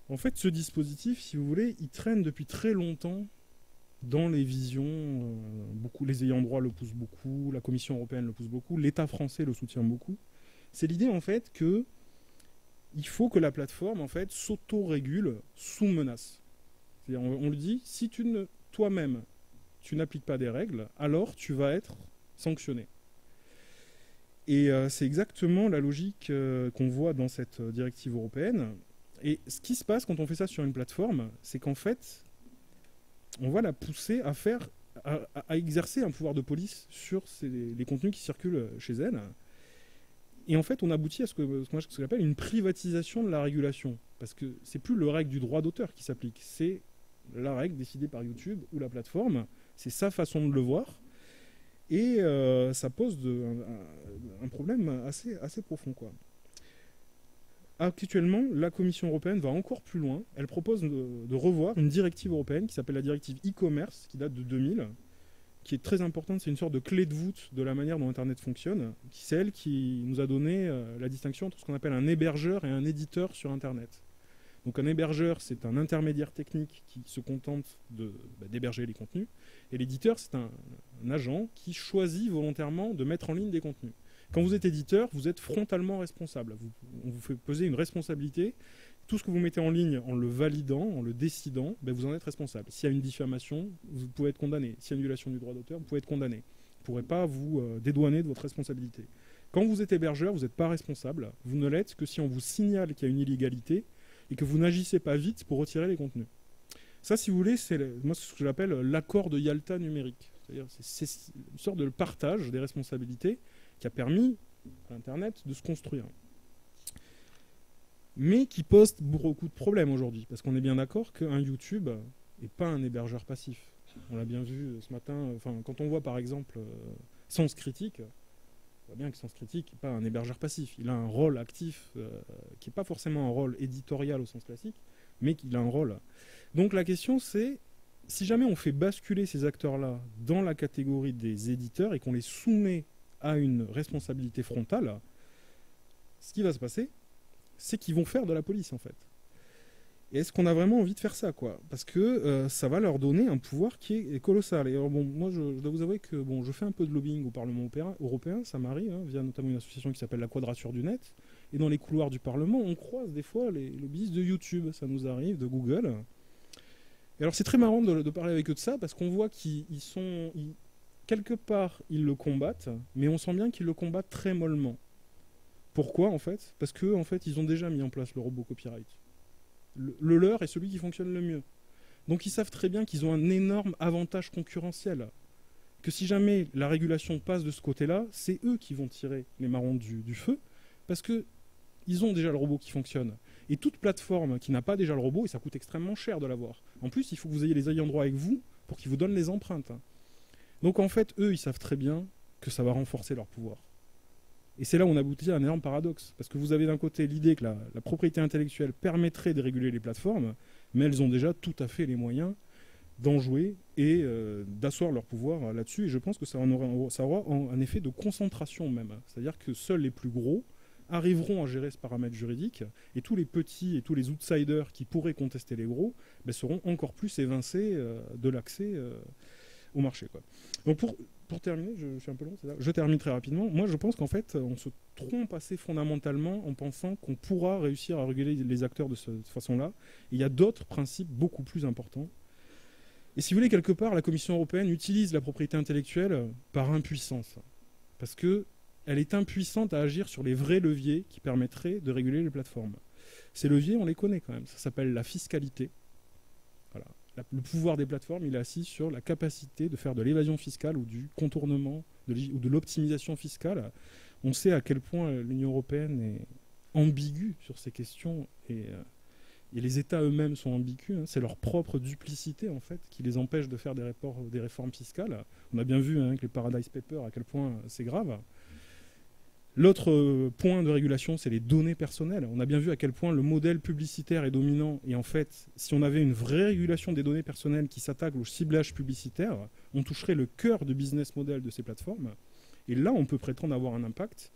En fait, ce dispositif, si vous voulez, il traîne depuis très longtemps dans les visions. Les ayants droit le poussent beaucoup, la Commission européenne le pousse beaucoup, l'État français le soutient beaucoup. C'est l'idée, en fait, que il faut que la plateforme, en fait, s'auto-régule sous menace. C'est-à-dire, on le dit, si toi-même, tu n'appliques pas des règles, alors tu vas être sanctionné. Et c'est exactement la logique qu'on voit dans cette directive européenne. Et ce qui se passe quand on fait ça sur une plateforme, c'est qu'en fait, on va la pousser à exercer un pouvoir de police sur les contenus qui circulent chez elle. Et en fait, on aboutit à ce que j'appelle une privatisation de la régulation. Parce que c'est plus la règle du droit d'auteur qui s'applique, c'est la règle décidée par YouTube ou la plateforme. C'est sa façon de le voir. Et ça pose un problème assez profond, quoi. Actuellement, la Commission européenne va encore plus loin. Elle propose de revoir une directive européenne qui s'appelle la directive e-commerce, qui date de 2000, qui est très importante. C'est une sorte de clé de voûte de la manière dont Internet fonctionne. C'est elle qui nous a donné la distinction entre ce qu'on appelle un hébergeur et un éditeur sur Internet. Donc un hébergeur, c'est un intermédiaire technique qui se contente d'héberger les contenus. Et l'éditeur, c'est un agent qui choisit volontairement de mettre en ligne des contenus. Quand vous êtes éditeur, vous êtes frontalement responsable. On vous fait peser une responsabilité. Tout ce que vous mettez en ligne en le validant, en le décidant, vous en êtes responsable. S'il y a une diffamation, vous pouvez être condamné. S'il y a une violation du droit d'auteur, vous pouvez être condamné. Vous ne pourrez pas vous dédouaner de votre responsabilité. Quand vous êtes hébergeur, vous n'êtes pas responsable. Vous ne l'êtes que si on vous signale qu'il y a une illégalité et que vous n'agissez pas vite pour retirer les contenus. Ça, si vous voulez, c'est ce que j'appelle l'accord de Yalta numérique. C'est-à-dire c'est une sorte de partage des responsabilités qui a permis à Internet de se construire. Mais qui pose beaucoup de problèmes aujourd'hui, parce qu'on est bien d'accord qu'un YouTube n'est pas un hébergeur passif. On l'a bien vu ce matin, quand on voit par exemple Sens Critique, on voit bien que Sens Critique n'est pas un hébergeur passif. Il a un rôle actif qui n'est pas forcément un rôle éditorial au sens classique, mais qu'il a un rôle. Donc la question c'est, si jamais on fait basculer ces acteurs-là dans la catégorie des éditeurs et qu'on les soumet a une responsabilité frontale, ce qui va se passer, c'est qu'ils vont faire de la police en fait. Et est-ce qu'on a vraiment envie de faire ça, quoi? Parce que ça va leur donner un pouvoir qui est colossal. Et alors, bon, moi, je dois vous avouer que bon, je fais un peu de lobbying au Parlement européen, ça m'arrive, hein, via notamment une association qui s'appelle la Quadrature du Net. Et dans les couloirs du Parlement, on croise des fois les lobbyistes de YouTube, ça nous arrive, de Google. Et alors, c'est très marrant de parler avec eux de ça, parce qu'on voit quelque part, ils le combattent, mais on sent bien qu'ils le combattent très mollement. Pourquoi, en fait? Parce que, en fait, ils ont déjà mis en place le robot copyright. Le leur est celui qui fonctionne le mieux. Donc ils savent très bien qu'ils ont un énorme avantage concurrentiel. Que si jamais la régulation passe de ce côté-là, c'est eux qui vont tirer les marrons du feu, parce qu'ils ont déjà le robot qui fonctionne. Et toute plateforme qui n'a pas déjà le robot, et ça coûte extrêmement cher de l'avoir. En plus, il faut que vous ayez les ayants droit avec vous pour qu'ils vous donnent les empreintes. Donc en fait, eux, ils savent très bien que ça va renforcer leur pouvoir. Et c'est là où on aboutit à un énorme paradoxe. Parce que vous avez d'un côté l'idée que la propriété intellectuelle permettrait de réguler les plateformes, mais elles ont déjà tout à fait les moyens d'en jouer et d'asseoir leur pouvoir là-dessus. Et je pense que ça aura un effet de concentration même. C'est-à-dire que seuls les plus gros arriveront à gérer ce paramètre juridique, et tous les petits et tous les outsiders qui pourraient contester les gros seront encore plus évincés de l'accès au marché, quoi. Donc pour terminer, je suis un peu long, c'est ça. Je termine très rapidement. Moi, je pense qu'en fait, on se trompe assez fondamentalement en pensant qu'on pourra réussir à réguler les acteurs de cette façon-là. Il y a d'autres principes beaucoup plus importants. Et si vous voulez, quelque part, la Commission européenne utilise la propriété intellectuelle par impuissance. Parce qu'elle est impuissante à agir sur les vrais leviers qui permettraient de réguler les plateformes. Ces leviers, on les connaît quand même. Ça s'appelle la fiscalité. Voilà. Le pouvoir des plateformes, il est assis sur la capacité de faire de l'évasion fiscale ou du contournement ou de l'optimisation fiscale. On sait à quel point l'Union européenne est ambiguë sur ces questions et les États eux-mêmes sont ambigus. Hein. C'est leur propre duplicité en fait qui les empêche de faire des réformes fiscales. On a bien vu avec les Paradise Papers à quel point c'est grave. L'autre point de régulation, c'est les données personnelles. On a bien vu à quel point le modèle publicitaire est dominant. Et en fait, si on avait une vraie régulation des données personnelles qui s'attaque au ciblage publicitaire, on toucherait le cœur du business model de ces plateformes. Et là, on peut prétendre avoir un impact.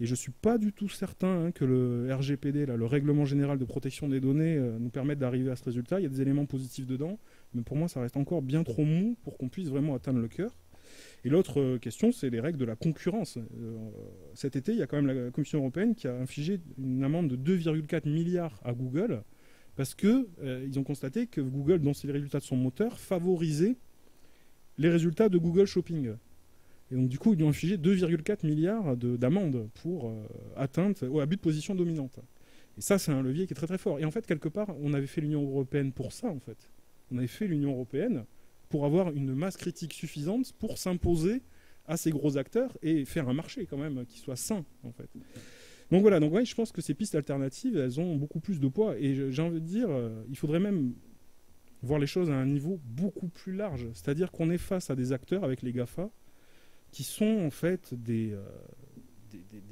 Et je ne suis pas du tout certain que le RGPD, le Règlement Général de Protection des Données, nous permette d'arriver à ce résultat. Il y a des éléments positifs dedans. Mais pour moi, ça reste encore bien trop mou pour qu'on puisse vraiment atteindre le cœur. Et l'autre question, c'est les règles de la concurrence. Cet été, il y a quand même la Commission européenne qui a infligé une amende de 2,4 milliards à Google parce qu'ils ont constaté que Google, dans les résultats de son moteur, favorisait les résultats de Google Shopping. Et donc, du coup, ils lui ont infligé 2,4 milliards d'amende pour atteinte ou abus de position dominante. Et ça, c'est un levier qui est très très fort. Et en fait, quelque part, on avait fait l'Union européenne pour ça, en fait. On avait fait l'Union européenne pour avoir une masse critique suffisante pour s'imposer à ces gros acteurs et faire un marché quand même qui soit sain en fait. Donc voilà, donc ouais, je pense que ces pistes alternatives, elles ont beaucoup plus de poids et j'ai envie de dire, il faudrait même voir les choses à un niveau beaucoup plus large. C'est-à-dire qu'on est face à des acteurs avec les GAFA qui sont en fait des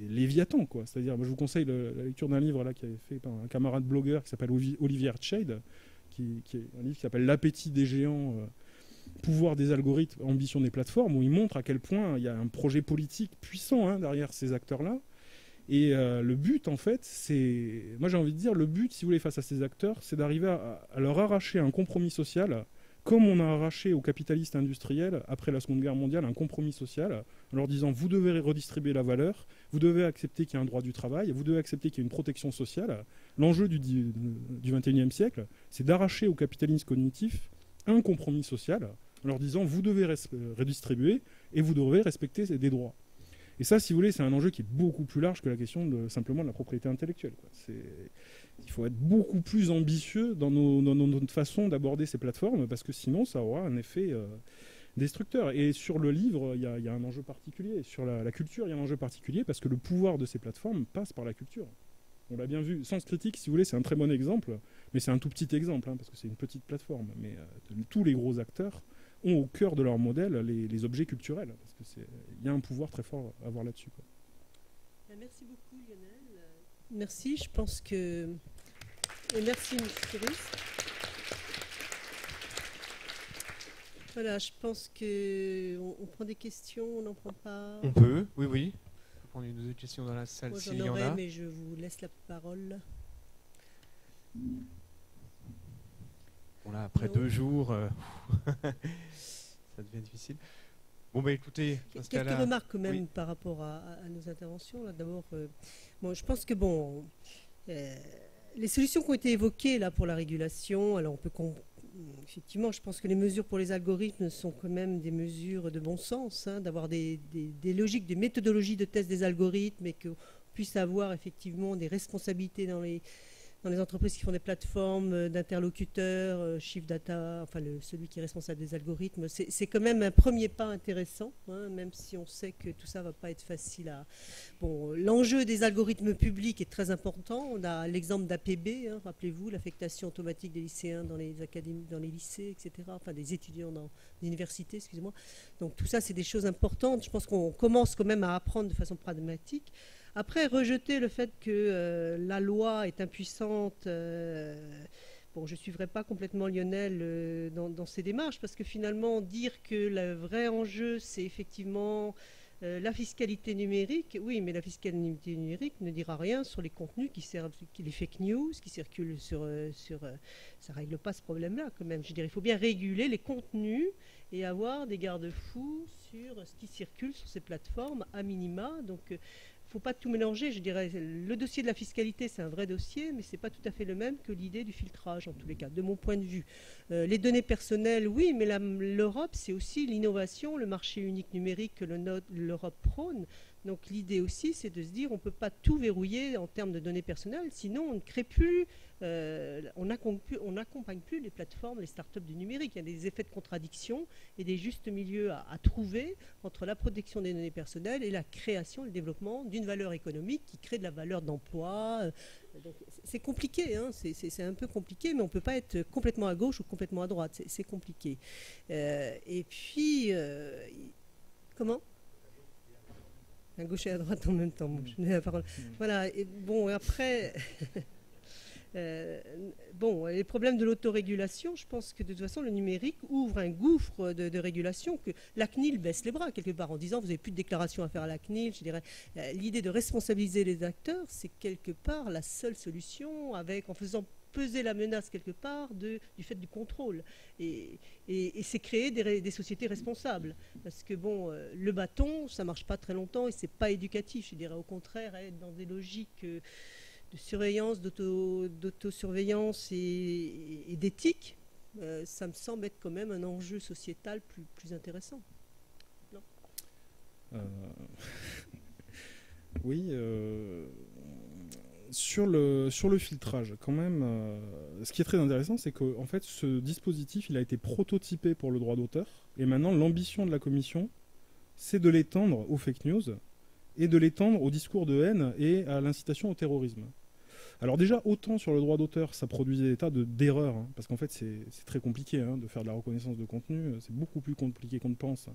léviathans, quoi. C'est-à-dire, je vous conseille la lecture d'un livre là qui est fait par un camarade blogueur qui s'appelle Olivier Hertscheid, qui est un livre qui s'appelle L'appétit des géants. Pouvoir des algorithmes, ambition des plateformes, où il montre à quel point il y a un projet politique puissant derrière ces acteurs-là. Et le but, en fait, c'est... Moi, j'ai envie de dire, le but, si vous voulez, face à ces acteurs, c'est d'arriver à leur arracher un compromis social, comme on a arraché aux capitalistes industriels, après la Seconde Guerre mondiale, un compromis social, en leur disant, vous devez redistribuer la valeur, vous devez accepter qu'il y a un droit du travail, vous devez accepter qu'il y a une protection sociale. L'enjeu du XXIe siècle, c'est d'arracher au capitalisme cognitif un compromis social en leur disant vous devez redistribuer et vous devrez respecter des droits. Et ça, si vous voulez, c'est un enjeu qui est beaucoup plus large que la question simplement de la propriété intellectuelle, quoi. Il faut être beaucoup plus ambitieux dans notre façon d'aborder ces plateformes parce que sinon, ça aura un effet destructeur. Et sur le livre, il y a un enjeu particulier. Sur la culture, il y a un enjeu particulier parce que le pouvoir de ces plateformes passe par la culture. On l'a bien vu. Sens Critique, si vous voulez, c'est un très bon exemple, mais c'est un tout petit exemple, parce que c'est une petite plateforme. Mais tous les gros acteurs ont au cœur de leur modèle les objets culturels, parce qu'il y a un pouvoir très fort à avoir là-dessus, quoi. Merci beaucoup, Lionel. Merci, je pense que... Et merci, Cyrus. Voilà, je pense qu'on prend des questions, on n'en prend pas. On peut, oui, oui. On peut prendre une ou deux questions dans la salle Moi s'il j'en y en aurais, a. mais je vous laisse la parole. Bon là, après Non. 2 jours, ça devient difficile. Bon bah écoutez, dans ce Quelques cas-là, remarques quand même oui. par rapport à nos interventions. Là, d'abord, bon, je pense que bon, les solutions qui ont été évoquées là pour la régulation, alors on peut effectivement, je pense que les mesures pour les algorithmes sont quand même des mesures de bon sens, hein, d'avoir des logiques, des méthodologies de test des algorithmes et qu'on puisse avoir effectivement des responsabilités dans les entreprises qui font des plateformes d'interlocuteurs, Chief Data, enfin celui qui est responsable des algorithmes. C'est quand même un premier pas intéressant, hein, même si on sait que tout ça ne va pas être facile à... Bon, l'enjeu des algorithmes publics est très important. On a l'exemple d'APB, hein, rappelez-vous, l'affectation automatique des lycéens dans les académies, dans les lycées, etc. Enfin, des étudiants dans les universités, excusez-moi. Donc tout ça, c'est des choses importantes. Je pense qu'on commence quand même à apprendre de façon pragmatique. Après, rejeter le fait que la loi est impuissante, bon, je ne suivrai pas complètement Lionel dans ses démarches, parce que finalement, dire que le vrai enjeu, c'est effectivement la fiscalité numérique, oui, mais la fiscalité numérique ne dira rien sur les contenus les fake news qui circulent ça ne règle pas ce problème-là quand même. Je dirais, il faut bien réguler les contenus et avoir des garde-fous sur ce qui circule sur ces plateformes à minima. Donc, il ne faut pas tout mélanger. Je dirais, le dossier de la fiscalité, c'est un vrai dossier, mais ce n'est pas tout à fait le même que l'idée du filtrage, en tous les cas, de mon point de vue. Les données personnelles, oui, mais l'Europe, c'est aussi l'innovation, le marché unique numérique que l'Europe prône. Donc l'idée aussi, c'est de se dire, on ne peut pas tout verrouiller en termes de données personnelles, sinon on ne crée plus, on n'accompagne plus les plateformes, les startups du numérique. Il y a des effets de contradiction et des justes milieux à trouver entre la protection des données personnelles et la création et le développement d'une valeur économique qui crée de la valeur d'emploi. C'est compliqué, hein, c'est un peu compliqué, mais on ne peut pas être complètement à gauche ou complètement à droite, c'est compliqué. Et puis, comment ? À gauche et à droite en même temps. Bon, je n'ai la parole. Voilà. Et bon, après, bon, les problèmes de l'autorégulation, je pense que de toute façon, le numérique ouvre un gouffre de régulation que la CNIL baisse les bras quelque part en disant vous n'avez plus de déclaration à faire à la CNIL. Je dirais, l'idée de responsabiliser les acteurs, c'est quelque part la seule solution en faisant peser la menace quelque part du fait du contrôle et c'est créer des sociétés responsables parce que bon, le bâton ça marche pas très longtemps et c'est pas éducatif, je dirais au contraire, être dans des logiques de surveillance, d'autosurveillance et d'éthique, ça me semble être quand même un enjeu sociétal plus intéressant. Non Oui, sur le filtrage, quand même, ce qui est très intéressant, c'est qu'en fait, ce dispositif, il a été prototypé pour le droit d'auteur, et maintenant, l'ambition de la commission, c'est de l'étendre aux fake news, et de l'étendre au discours de haine et à l'incitation au terrorisme. Alors déjà, autant sur le droit d'auteur, ça produisait des tas d'erreurs, hein, parce qu'en fait, c'est très compliqué hein, de faire de la reconnaissance de contenu, c'est beaucoup plus compliqué qu'on ne pense,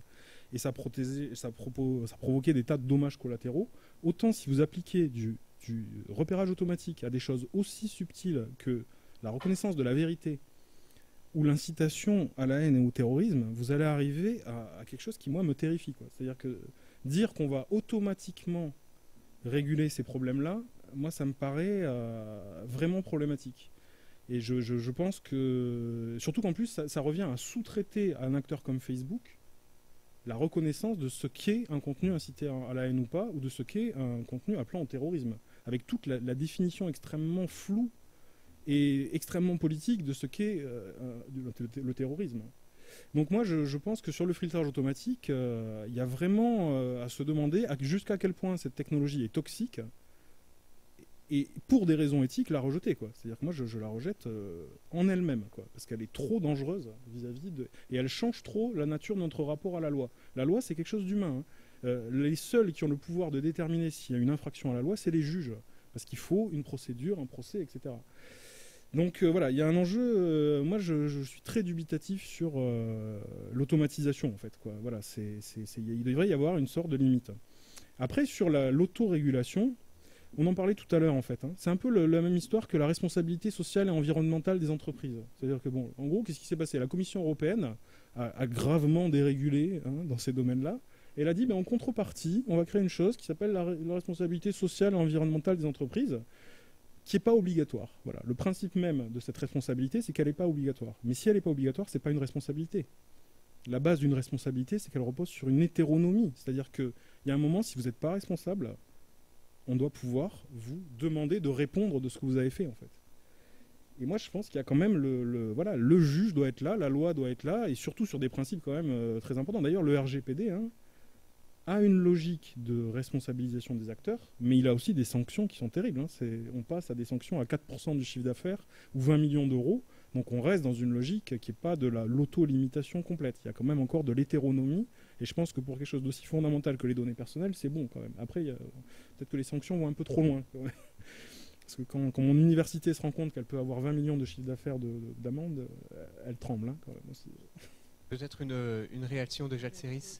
et ça provoquait des tas de dommages collatéraux. Autant si vous appliquez du repérage automatique à des choses aussi subtiles que la reconnaissance de la vérité ou l'incitation à la haine et au terrorisme, vous allez arriver à quelque chose qui, moi, me terrifie. C'est-à-dire que dire qu'on va automatiquement réguler ces problèmes-là, moi, ça me paraît vraiment problématique. Et je pense que... Surtout qu'en plus, ça revient à sous-traiter à un acteur comme Facebook la reconnaissance de ce qu'est un contenu incité à la haine ou pas, ou de ce qu'est un contenu appelant au terrorisme, avec toute la définition extrêmement floue et extrêmement politique de ce qu'est le terrorisme. Donc moi, je pense que sur le filtrage automatique, il y a vraiment à se demander jusqu'à quel point cette technologie est toxique, et pour des raisons éthiques, la rejeter. C'est-à-dire que moi, je la rejette en elle-même, parce qu'elle est trop dangereuse vis-à-vis de... Et elle change trop la nature de notre rapport à la loi. La loi, c'est quelque chose d'humain. Les seuls qui ont le pouvoir de déterminer s'il y a une infraction à la loi, c'est les juges. Parce qu'il faut une procédure, un procès, etc. Donc voilà, il y a un enjeu... moi, je suis très dubitatif sur l'automatisation, en fait. Voilà, il devrait y avoir une sorte de limite. Après, sur l'autorégulation... On en parlait tout à l'heure en fait. C'est un peu la même histoire que la responsabilité sociale et environnementale des entreprises. C'est-à-dire que bon, en gros, qu'est-ce qui s'est passé ? La Commission européenne a gravement dérégulé dans ces domaines-là. Et elle a dit, en contrepartie, on va créer une chose qui s'appelle la responsabilité sociale et environnementale des entreprises, qui n'est pas obligatoire. Voilà. Le principe même de cette responsabilité, c'est qu'elle n'est pas obligatoire. Mais si elle n'est pas obligatoire, ce n'est pas une responsabilité. La base d'une responsabilité, c'est qu'elle repose sur une hétéronomie. C'est-à-dire qu'il y a un moment, si vous n'êtes pas responsable, on doit pouvoir vous demander de répondre de ce que vous avez fait, en fait. Et moi, je pense qu'il y a quand même voilà, le juge doit être là, la loi doit être là, et surtout sur des principes quand même très importants. D'ailleurs, le RGPD a une logique de responsabilisation des acteurs, mais il a aussi des sanctions qui sont terribles. On passe à des sanctions à 4% du chiffre d'affaires ou 20 millions d'euros. Donc on reste dans une logique qui n'est pas de l'auto-limitation complète. Il y a quand même encore de l'hétéronomie. Et je pense que pour quelque chose d'aussi fondamental que les données personnelles, c'est bon quand même. Après, peut-être que les sanctions vont un peu trop loin. Quand même. Parce que quand mon université se rend compte qu'elle peut avoir 20 millions de chiffre d'affaires d'amende, elle tremble quand même aussi. Peut-être une réaction de Jacques Séris.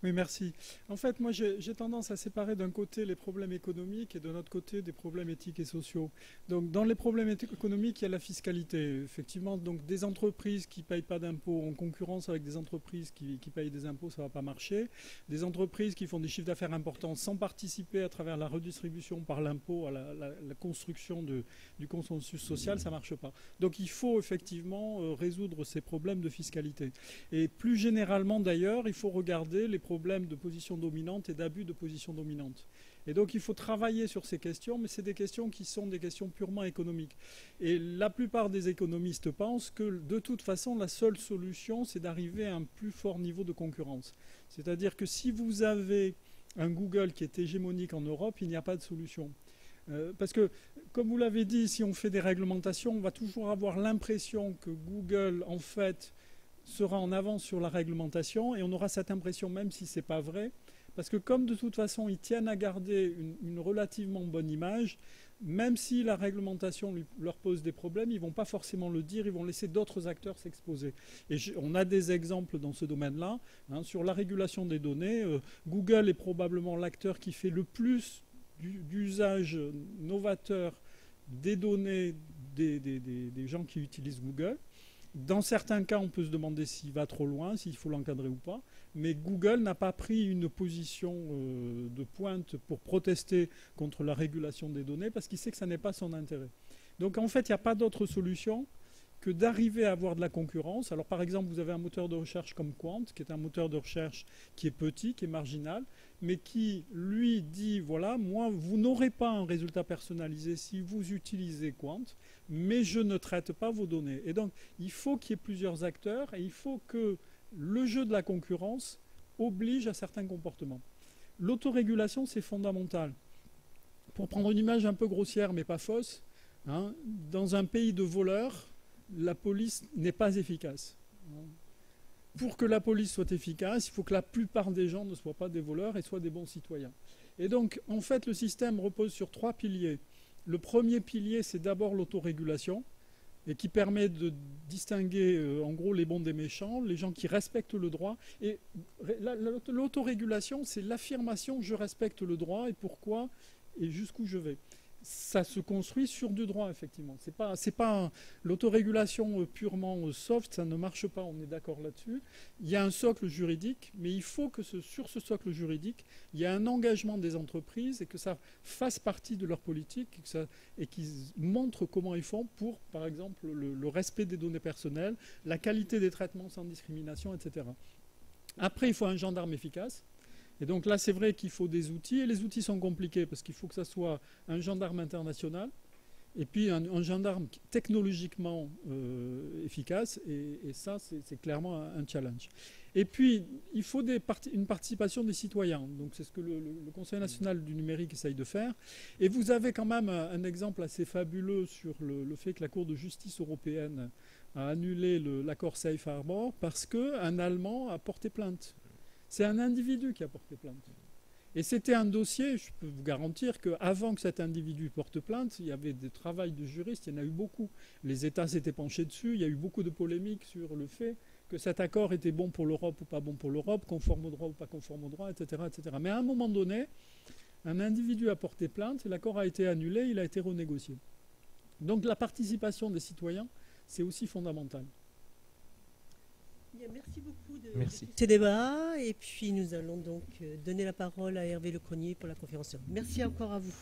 Oui, merci. En fait, moi, j'ai tendance à séparer d'un côté les problèmes économiques et de l'autre côté des problèmes éthiques et sociaux. Donc, dans les problèmes économiques, il y a la fiscalité. Effectivement, donc, des entreprises qui ne payent pas d'impôts en concurrence avec des entreprises qui payent des impôts, ça ne va pas marcher. Des entreprises qui font des chiffres d'affaires importants sans participer à travers la redistribution par l'impôt à la construction du consensus social, ça ne marche pas. Donc, il faut effectivement résoudre ces problèmes de fiscalité. Et plus généralement, d'ailleurs, il faut regarder les problèmes de position dominante et d'abus de position dominante. Et donc il faut travailler sur ces questions, mais c'est des questions qui sont des questions purement économiques. Et la plupart des économistes pensent que de toute façon, la seule solution, c'est d'arriver à un plus fort niveau de concurrence. C'est-à-dire que si vous avez un Google qui est hégémonique en Europe, il n'y a pas de solution. Parce que, comme vous l'avez dit, si on fait des réglementations, on va toujours avoir l'impression que Google, en fait, sera en avance sur la réglementation, et on aura cette impression même si ce n'est pas vrai, parce que comme de toute façon ils tiennent à garder une relativement bonne image, même si la réglementation leur pose des problèmes, ils ne vont pas forcément le dire, ils vont laisser d'autres acteurs s'exposer. Et on a des exemples dans ce domaine-là. Sur la régulation des données, Google est probablement l'acteur qui fait le plus d'usage novateur des données des gens qui utilisent Google. Dans certains cas, on peut se demander s'il va trop loin, s'il faut l'encadrer ou pas. Mais Google n'a pas pris une position de pointe pour protester contre la régulation des données parce qu'il sait que ça n'est pas son intérêt. Donc en fait, il n'y a pas d'autre solution que d'arriver à avoir de la concurrence. Alors par exemple, vous avez un moteur de recherche comme Qwant, qui est un moteur de recherche qui est petit, qui est marginal, mais qui, lui, dit, voilà, moi, vous n'aurez pas un résultat personnalisé si vous utilisez Qwant, mais je ne traite pas vos données. Et donc, il faut qu'il y ait plusieurs acteurs et il faut que le jeu de la concurrence oblige à certains comportements. L'autorégulation, c'est fondamental. Pour prendre une image un peu grossière, mais pas fausse, dans un pays de voleurs, la police n'est pas efficace. Pour que la police soit efficace, il faut que la plupart des gens ne soient pas des voleurs et soient des bons citoyens. Et donc, en fait, le système repose sur 3 piliers. Le premier pilier, c'est d'abord l'autorégulation, et qui permet de distinguer, en gros, les bons des méchants, les gens qui respectent le droit. Et l'autorégulation, c'est l'affirmation « je respecte le droit » et pourquoi et jusqu'où je vais. Ça se construit sur du droit, effectivement. C'est pas l'autorégulation purement soft, ça ne marche pas, on est d'accord là-dessus. Il y a un socle juridique, mais il faut que sur ce socle juridique, il y ait un engagement des entreprises et que ça fasse partie de leur politique et qu'ils montrent comment ils font pour, par exemple, le respect des données personnelles, la qualité des traitements sans discrimination, etc. Après, il faut un gendarme efficace. Et donc là, c'est vrai qu'il faut des outils, et les outils sont compliqués parce qu'il faut que ça soit un gendarme international, et puis un gendarme technologiquement efficace, et ça, c'est clairement un challenge. Et puis, il faut une participation des citoyens. Donc c'est ce que le Conseil national du numérique essaye de faire. Et vous avez quand même un exemple assez fabuleux sur le fait que la Cour de justice européenne a annulé l'accord Safe Harbor parce qu'un Allemand a porté plainte. C'est un individu qui a porté plainte. Et c'était un dossier, je peux vous garantir qu'avant que cet individu porte plainte, il y avait des travails de juristes, il y en a eu beaucoup. Les États s'étaient penchés dessus, il y a eu beaucoup de polémiques sur le fait que cet accord était bon pour l'Europe ou pas bon pour l'Europe, conforme au droit ou pas conforme au droit, etc., etc. Mais à un moment donné, un individu a porté plainte, l'accord a été annulé, il a été renégocié. Donc la participation des citoyens, c'est aussi fondamental. Bien, merci beaucoup de Merci. ces débats. Et puis nous allons donc donner la parole à Hervé Lecronier pour la conférence. Merci encore à vous.